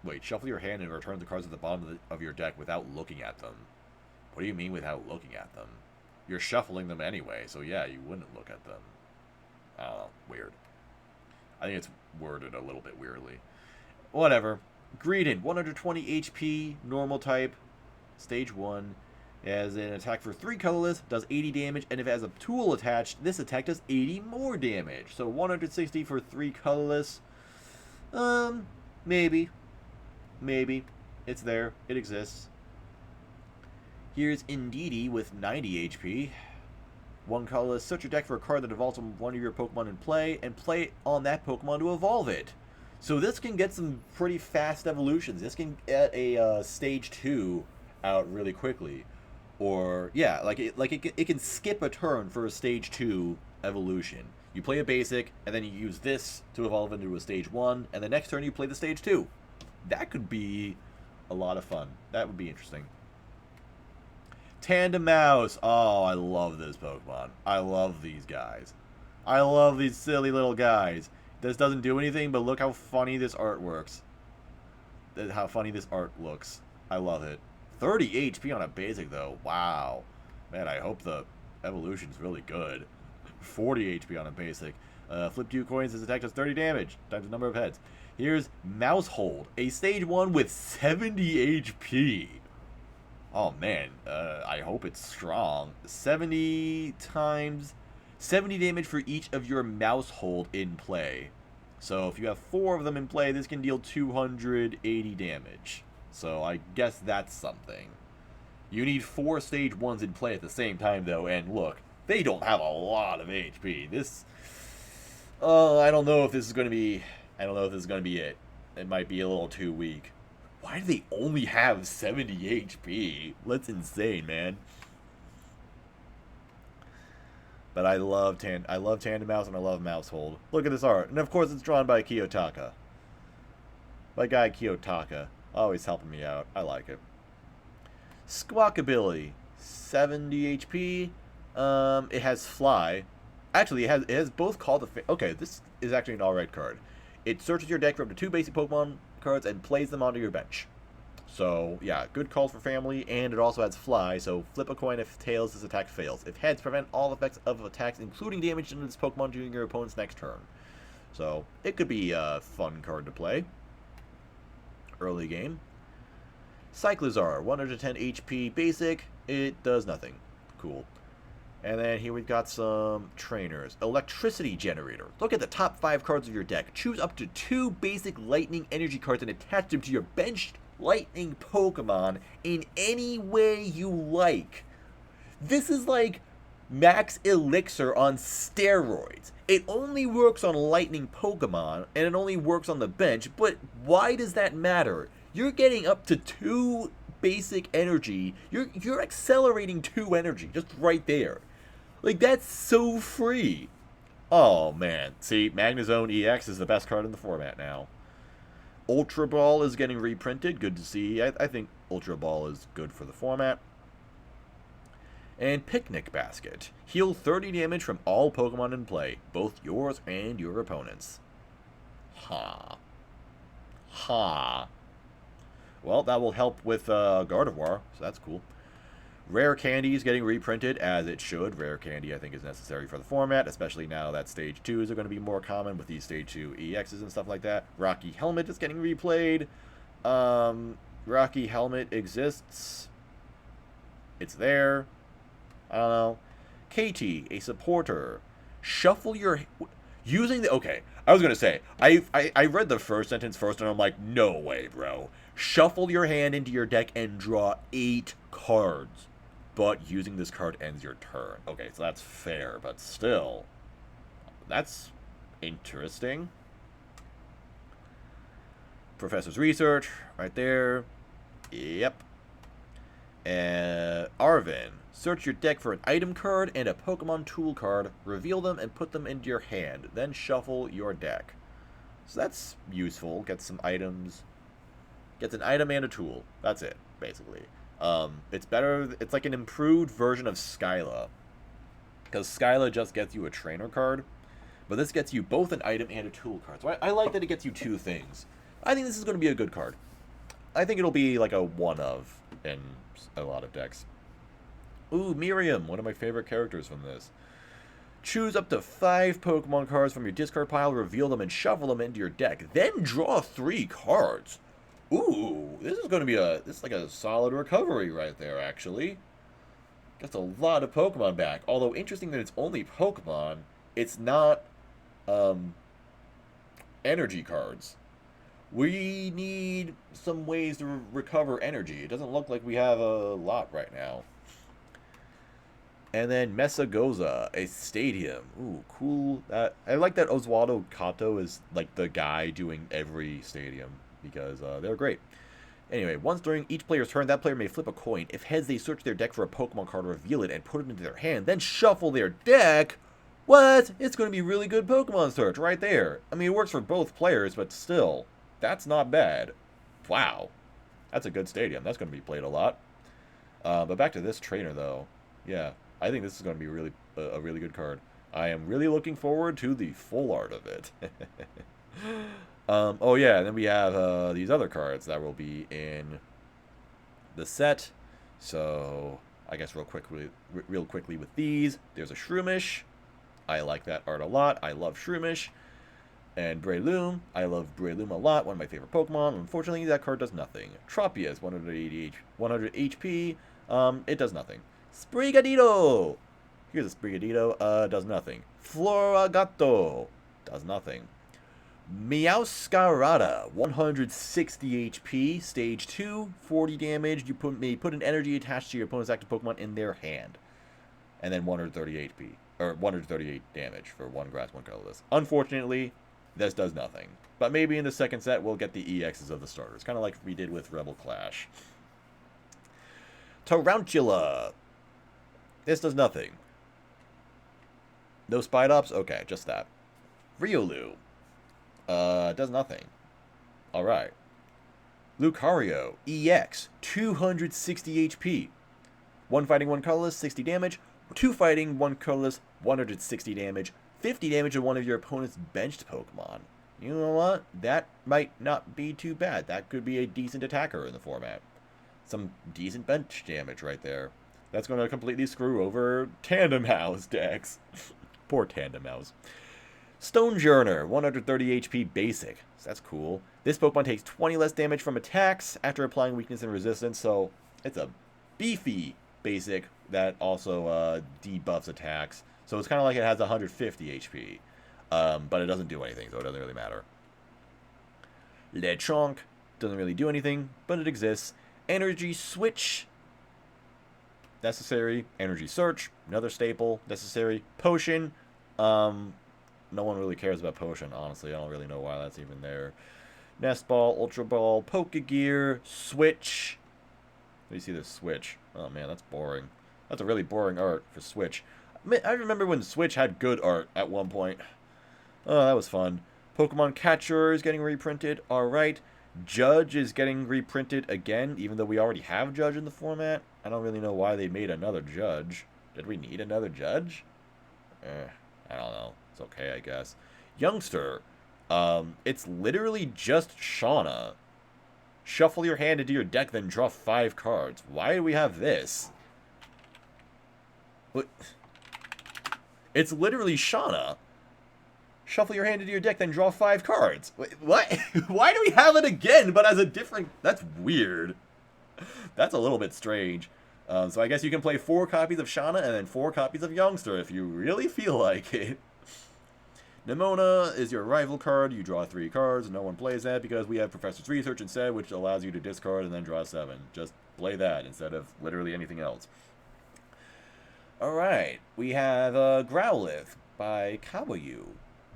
Wait, shuffle your hand and return the cards at the bottom of your deck without looking at them. What do you mean without looking at them? You're shuffling them anyway, so yeah, you wouldn't look at them. I don't know. Weird. I think it's worded a little bit weirdly. Whatever. Greedent, 120 HP, normal type, stage 1. It has an attack for 3 colorless, does 80 damage, and if it has a tool attached, this attack does 80 more damage. So 160 for 3 colorless. Maybe. Maybe. It's there. It exists. Here's Indeedee with 90 HP. 1 colorless, search your deck for a card that evolves from one of your Pokemon in play, and play on that Pokemon to evolve it. So this can get some pretty fast evolutions. This can get a stage 2 out really quickly. Or, yeah, it can skip a turn for a stage 2 evolution. You play a basic, and then you use this to evolve into a stage 1, and the next turn you play the stage 2. That could be a lot of fun. That would be interesting. Tandemaus. Oh, I love this Pokemon. I love these guys. I love these silly little guys. This doesn't do anything, but look how funny this art works. How funny this art looks. I love it. 30 HP on a basic, though. Wow. Man, I hope the evolution's really good. 40 HP on a basic. Flip 2 coins. This attack does 30 damage times the number of heads. Here's Mousehold, a stage 1 with 70 HP. Oh, man. I hope it's strong. 70 times... 70 damage for each of your Mousehold in play. So if you have 4 of them in play, this can deal 280 damage. So I guess that's something. You need 4 stage 1s in play at the same time, though, and look, they don't have a lot of HP. This... I don't know if this is going to be... I don't know if this is going to be it. It might be a little too weak. Why do they only have 70 HP? That's insane, man. But I love Tandemaus and I love Mousehold. Look at this art. And of course it's drawn by Kiyotaka. My guy Kiyotaka. Always helping me out. I like it. Squawk ability. 70 HP. It has Fly. Actually, it has both Call to Family. Okay, this is actually an alright card. It searches your deck for up to 2 basic Pokemon cards and plays them onto your bench. So, yeah, good call for family, and it also has Fly, so flip a coin if tails, this attack fails. If heads, prevent all effects of attacks, including damage to this Pokemon during your opponent's next turn. So, it could be a fun card to play. Early game. Cyclizar, 110 HP basic, it does nothing. Cool. And then here we've got some trainers. Electricity Generator. Look at the top 5 cards of your deck. Choose up to 2 basic lightning energy cards and attach them to your benched lightning Pokemon in any way you like. This is like Max Elixir on steroids. It only works on lightning Pokemon, and it only works on the bench, but why does that matter? You're getting up to 2 basic energy. You're accelerating 2 energy just right there. Like, that's so free. Oh, man. See, Magnezone EX is the best card in the format now. Ultra Ball is getting reprinted. Good to see. I think Ultra Ball is good for the format. And Picnic Basket. Heal 30 damage from all Pokemon in play, both yours and your opponent's. Ha. Ha. Well, that will help with Gardevoir, so that's cool. Rare Candy is getting reprinted, as it should. Rare Candy, I think, is necessary for the format, especially now that Stage 2s are going to be more common with these Stage 2 EXs and stuff like that. Rocky Helmet is getting replayed. Rocky Helmet exists. It's there. I don't know. Katie, a supporter. Shuffle your... Using the... Okay, I was going to say, I read the first sentence first, and I'm like, no way, bro. Shuffle your hand into your deck and draw 8 cards. But using this card ends your turn. Okay, so that's fair, but still. That's interesting. Professor's Research, right there. Yep. Arvin. Search your deck for an item card and a Pokemon tool card. Reveal them and put them into your hand. Then shuffle your deck. So that's useful. Get some items. Gets an item and a tool. That's it, basically. It's better. It's like an improved version of Skyla. Because Skyla just gets you a trainer card. But this gets you both an item and a tool card. So I like that it gets you 2 things. I think this is going to be a good card. I think it'll be like a one-of in a lot of decks. Ooh, Miriam, one of my favorite characters from this. Choose up to 5 Pokemon cards from your discard pile, reveal them, and shuffle them into your deck. Then draw 3 cards. Ooh, this is going to be this is like a solid recovery right there, actually. Gets a lot of Pokemon back. Although, interesting that it's only Pokemon. It's not, energy cards. We need some ways to recover energy. It doesn't look like we have a lot right now. And then Mesagoza, a stadium. Ooh, cool. I like that Oswaldo Kato is like the guy doing every stadium because they're great. Anyway, once during each player's turn, that player may flip a coin. If heads, they search their deck for a Pokemon card, reveal it, and put it into their hand, then shuffle their deck. What? It's going to be really good Pokemon search right there. I mean, it works for both players, but still, that's not bad. Wow. That's a good stadium. That's going to be played a lot. But back to this trainer, though. Yeah, I think this is going to be a really good card. I am really looking forward to the full art of it. Oh yeah, and then we have these other cards that will be in the set. So I guess real quickly with these, there's a Shroomish. I like that art a lot. I love Shroomish. And Breloom. I love Breloom a lot. One of my favorite Pokemon. Unfortunately, that card does nothing. Tropius, 100 HP. It does nothing. Sprigatito. Here's a Sprigatito. Does nothing. Floragato. Does nothing. Meowscarada, 160 HP, stage 2, 40 damage. You may put an energy attached to your opponent's active Pokemon in their hand. And then 130 HP, or 138 damage for 1 grass, 1 colorless. Unfortunately, this does nothing. But maybe in the second set, we'll get the EXs of the starters, kind of like we did with Rebel Clash. Tarantula. This does nothing. No Spidops? Okay, just that. Riolu. Does nothing. Alright. Lucario, EX, 260 HP. 1 fighting, 1 colorless, 60 damage. 2 fighting, 1 colorless, 160 damage. 50 damage to one of your opponent's benched Pokemon. You know what? That might not be too bad. That could be a decent attacker in the format. Some decent bench damage right there. That's going to completely screw over Tandem House decks. Poor Tandem House. Stonejourner, 130 HP basic. So that's cool. This Pokemon takes 20 less damage from attacks after applying weakness and resistance, so it's a beefy basic that also debuffs attacks. So it's kind of like it has 150 HP. But it doesn't do anything, so it doesn't really matter. Lechonk doesn't really do anything, but it exists. Energy Switch, necessary. Energy Search, another staple, necessary. Potion, no one really cares about Potion, honestly. I don't really know why that's even there. Nestball, Ultra Ball, Pokegear, Switch. Let me see this Switch. Oh man, that's boring. That's a really boring art for Switch. I remember when Switch had good art at one point. Oh, that was fun. Pokemon Catcher is getting reprinted. Alright. Judge is getting reprinted again, even though we already have Judge in the format. I don't really know why they made another Judge. Did we need another Judge? I don't know. It's okay, I guess. Youngster. It's literally just Shauna. Shuffle your hand into your deck, then draw 5 cards. Why do we have this? What? It's literally Shauna. Shuffle your hand into your deck, then draw 5 cards. Wait, what? Why do we have it again, but as a different... That's weird. That's a little bit strange. So I guess you can play 4 copies of Shauna and then 4 copies of Youngster if you really feel like it. Nemona is your rival card. You draw 3 cards. No one plays that because we have Professor's Research instead, which allows you to discard and then draw 7. Just play that instead of literally anything else. Alright, we have Growlith by Kawayu.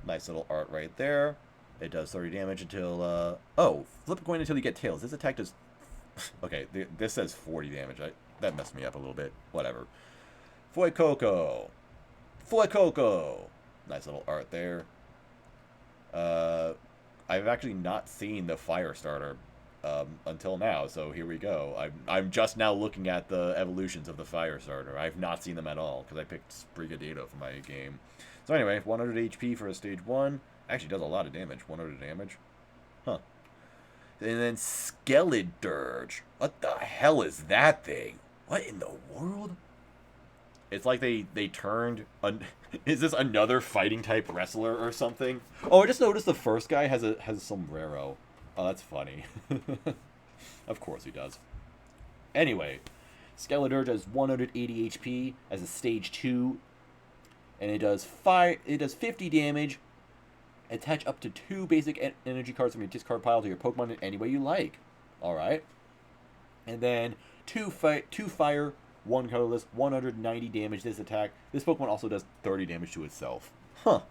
Nice little art right there. It does 30 damage until, oh, flip a coin until you get tails. This attack does, okay, this says 40 damage. That messed me up a little bit. Whatever. Fuecoco. Nice little art there. I've actually not seen the Fire Starter until now, so here we go. I'm just now looking at the evolutions of the Fire Starter. I've not seen them at all, because I picked Sprigatito for my game. So anyway, 100 HP for a stage 1. Actually does a lot of damage. 100 damage. Huh. And then Skeledirge. What the hell is that thing? What in the world? It's like they turned... Is this another fighting type wrestler or something? Oh, I just noticed the first guy has a sombrero. Oh, that's funny. Of course he does. Anyway, Skeledirge has 180 HP as a stage 2. And it does 50 damage. Attach up to 2 basic energy cards from your discard pile to your Pokemon in any way you like. Alright. And then 2 fire, 1 colorless, 190 damage this attack. This Pokemon also does 30 damage to itself. Huh.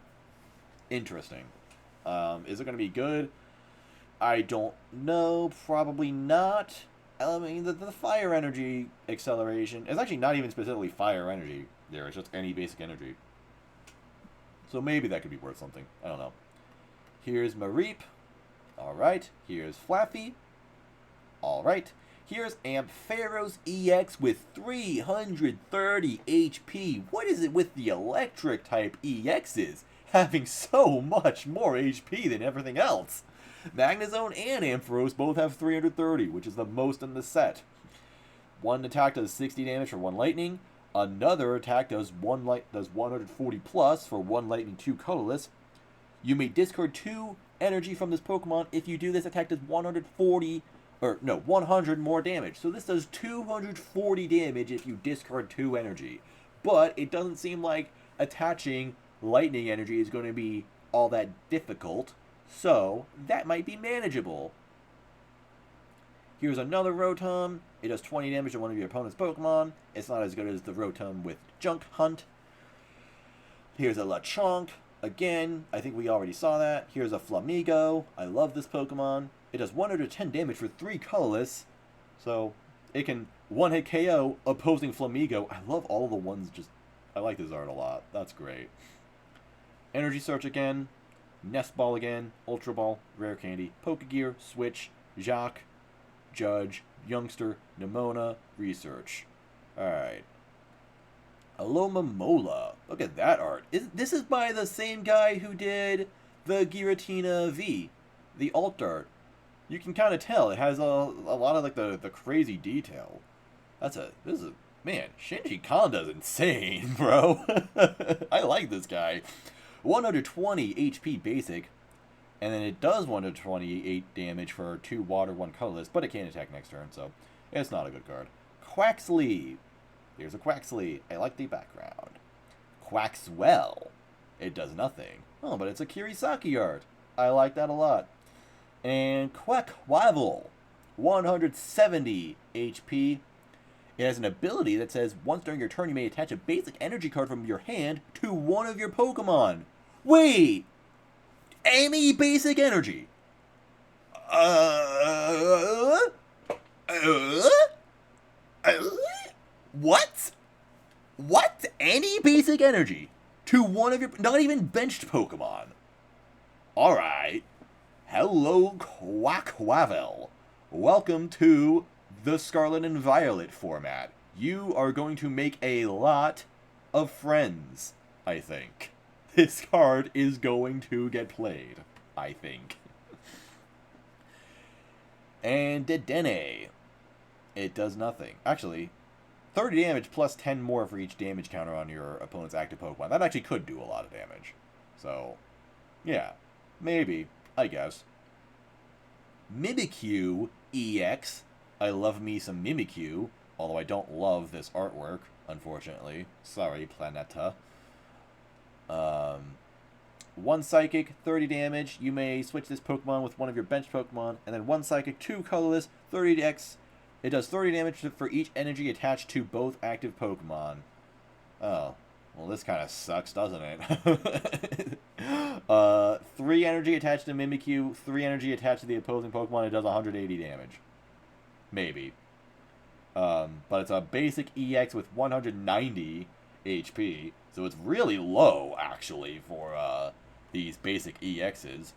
Interesting. Is it going to be good? I don't know. Probably not. I mean, the fire energy acceleration is actually not even specifically fire energy there. It's just any basic energy. So maybe that could be worth something. I don't know. Here's Mareep. Alright. Here's Flaffy. Alright. Here's Ampharos EX with 330 HP. What is it with the electric type EXs having so much more HP than everything else? Magnezone and Ampharos both have 330, which is the most in the set. One attack does 60 damage for 1 lightning. Another attack does 140 plus for 1 lightning, 2 colorless. You may discard 2 energy from this Pokemon. If you do, this attack does 100 more damage. So this does 240 damage if you discard 2 energy. But it doesn't seem like attaching lightning energy is going to be all that difficult. So that might be manageable. Here's another Rotom. It does 20 damage to one of your opponent's Pokemon. It's not as good as the Rotom with Junk Hunt. Here's a Lechonk. Again, I think we already saw that. Here's a Flamigo. I love this Pokemon. It does 110 damage for 3 colorless. So it can one-hit KO opposing Flamigo. I love all the ones just... I like this art a lot. That's great. Energy Search again. Nestball again. Ultra Ball. Rare Candy. Pokegear. Switch. Jacques. Judge, Youngster, Nemona, Research. Alright. Alomomola. Look at that art. This is by the same guy who did the Giratina V, the alt art. You can kind of tell. It has a lot of like the crazy detail. Man, Shinji Konda's insane, bro. I like this guy. 120 HP basic. And then it does 128 damage for 2 water, 1 colorless, but it can't attack next turn, so it's not a good card. Quaxley. There's a Quaxly. I like the background. Quaxwell. It does nothing. Oh, but it's a Kirisaki art. I like that a lot. And Quackwavel. 170 HP. It has an ability that says, once during your turn, you may attach a basic energy card from your hand to one of your Pokemon. Wait! Any basic energy? What? What? Any basic energy to one of your... Not even benched Pokemon. Alright. Hello, Quackwavel. Welcome to the Scarlet and Violet format. You are going to make a lot of friends, I think. This card is going to get played, I think. And Dedenne. It does nothing. Actually, 30 damage plus 10 more for each damage counter on your opponent's active Pokemon. That actually could do a lot of damage. So, yeah. Maybe. I guess. Mimikyu EX. I love me some Mimikyu. Although I don't love this artwork, unfortunately. Sorry, Planeta. 1 Psychic, 30 damage. You may switch this Pokemon with one of your bench Pokemon. And then 1 Psychic, 2 Colorless, 30x. It does 30 damage for each energy attached to both active Pokemon. Oh. Well, this kind of sucks, doesn't it? 3 energy attached to Mimikyu, 3 energy attached to the opposing Pokemon. It does 180 damage. Maybe. But it's a basic EX with 190 HP. So it's really low, actually, for these basic EXs.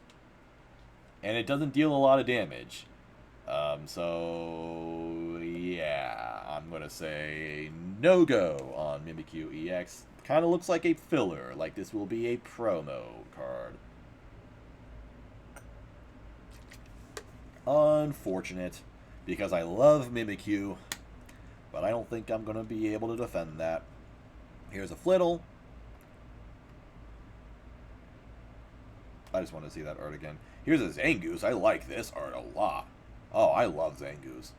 And it doesn't deal a lot of damage. So, yeah, I'm going to say no-go on Mimikyu EX. Kind of looks like a filler, like this will be a promo card. Unfortunate, because I love Mimikyu, but I don't think I'm going to be able to defend that. Here's a Flittle. I just want to see that art again. Here's a Zangoose. I like this art a lot. Oh, I love Zangoose.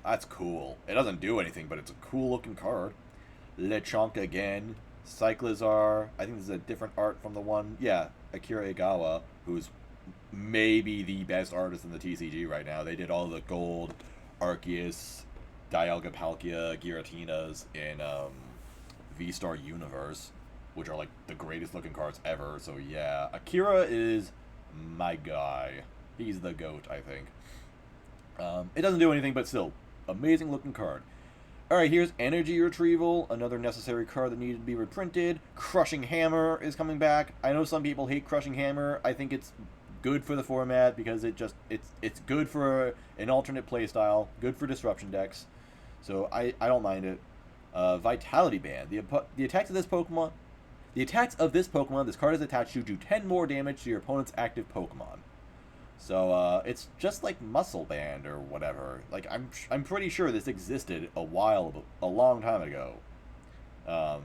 That's cool. It doesn't do anything, but it's a cool looking card. Lechonk again. Cyclizar. I think this is a different art from the one. Yeah, Akira Igawa, who's maybe the best artist in the TCG right now. They did all the gold Arceus, Dialga Palkia, Giratinas in V-Star Universe, which are like the greatest looking cards ever. So yeah, Akira is my guy. He's the GOAT, I think. It doesn't do anything, but still, amazing looking card. Alright, here's Energy Retrieval, another necessary card that needed to be reprinted. Crushing Hammer is coming back. I know some people hate Crushing Hammer. I think it's good for the format because it's good for an alternate playstyle, good for disruption decks. So I don't mind it. Vitality Band. The attacks of this Pokemon, this card is attached to do 10 more damage to your opponent's active Pokemon. So it's just like Muscle Band or whatever. Like I'm pretty sure this existed a long time ago. I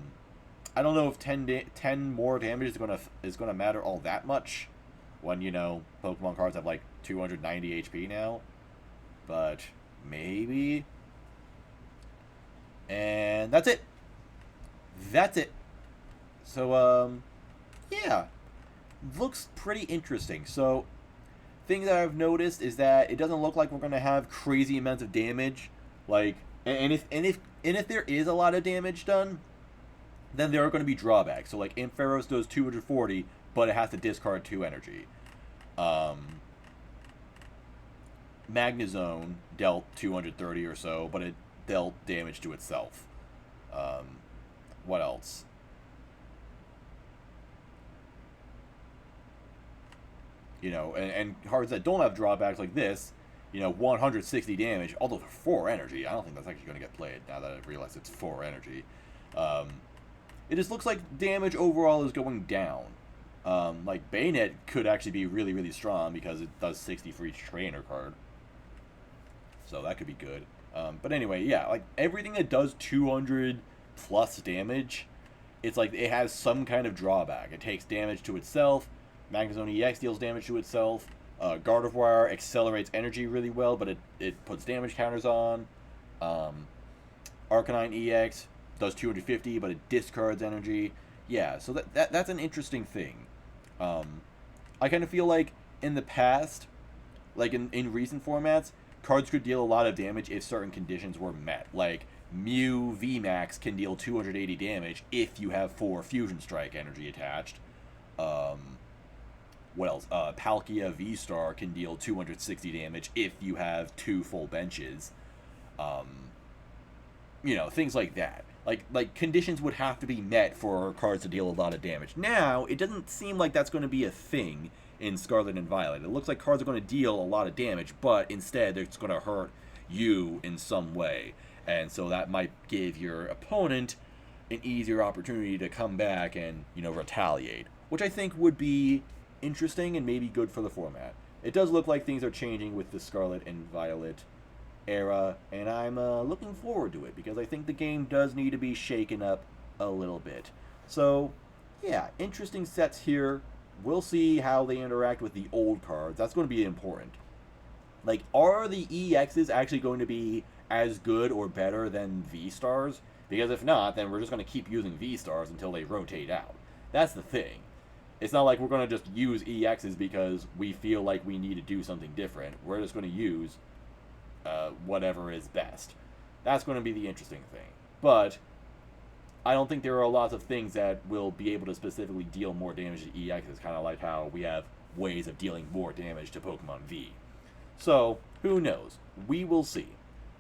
don't know if 10 more damage is gonna matter all that much when, you know, Pokemon cards have like 290 HP now, but maybe. And that's it. That's it. So yeah, looks pretty interesting. So thing that I've noticed is that it doesn't look like we're gonna have crazy amounts of damage. Like, and if there is a lot of damage done, then there are going to be drawbacks. So like Ampharos does 240, but it has to discard 2 energy. Magnezone dealt 230 or so, but it dealt damage to itself. What else? You know, and cards that don't have drawbacks like this, you know, 160 damage, although for 4 energy, I don't think that's actually going to get played now that I've realized it's 4 energy. It just looks like damage overall is going down. Like, Bayonet could actually be really, really strong because it does 60 for each trainer card. So that could be good. But anyway, yeah, like, everything that does 200 plus damage, it's like it has some kind of drawback. It takes damage to itself. Magnezone EX deals damage to itself. Gardevoir accelerates energy really well, but it puts damage counters on. Arcanite EX does 250, but it discards energy. Yeah, so that's an interesting thing. I kind of feel like in the past, like in recent formats, cards could deal a lot of damage if certain conditions were met. Like Mew VMAX can deal 280 damage if you have 4 Fusion Strike energy attached. What else? Palkia V-Star can deal 260 damage if you have 2 full benches. Things like that. Like conditions would have to be met for cards to deal a lot of damage. Now, it doesn't seem like that's going to be a thing in Scarlet and Violet. It looks like cards are going to deal a lot of damage, but instead it's going to hurt you in some way. And so that might give your opponent an easier opportunity to come back and, retaliate. Which I think would be interesting and maybe good for the format. It does look like things are changing with the Scarlet and Violet era, and I'm looking forward to it because I think the game does need to be shaken up a little bit. So, yeah, interesting sets here. We'll see how they interact with the old cards. That's going to be important. Like, are the EXs actually going to be as good or better than V-Stars? Because if not, then we're just going to keep using V-Stars until they rotate out. That's the thing. It's not like we're going to just use EXs because we feel like we need to do something different. We're just going to use whatever is best. That's going to be the interesting thing. But I don't think there are lots of things that will be able to specifically deal more damage to EXs, kind of like how we have ways of dealing more damage to Pokemon V. So, who knows? We will see.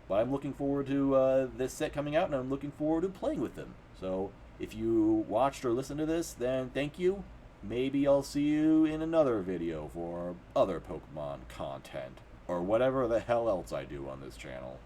But I'm looking forward to this set coming out, and I'm looking forward to playing with them. So, if you watched or listened to this, then thank you. Maybe I'll see you in another video for other Pokemon content, or whatever the hell else I do on this channel.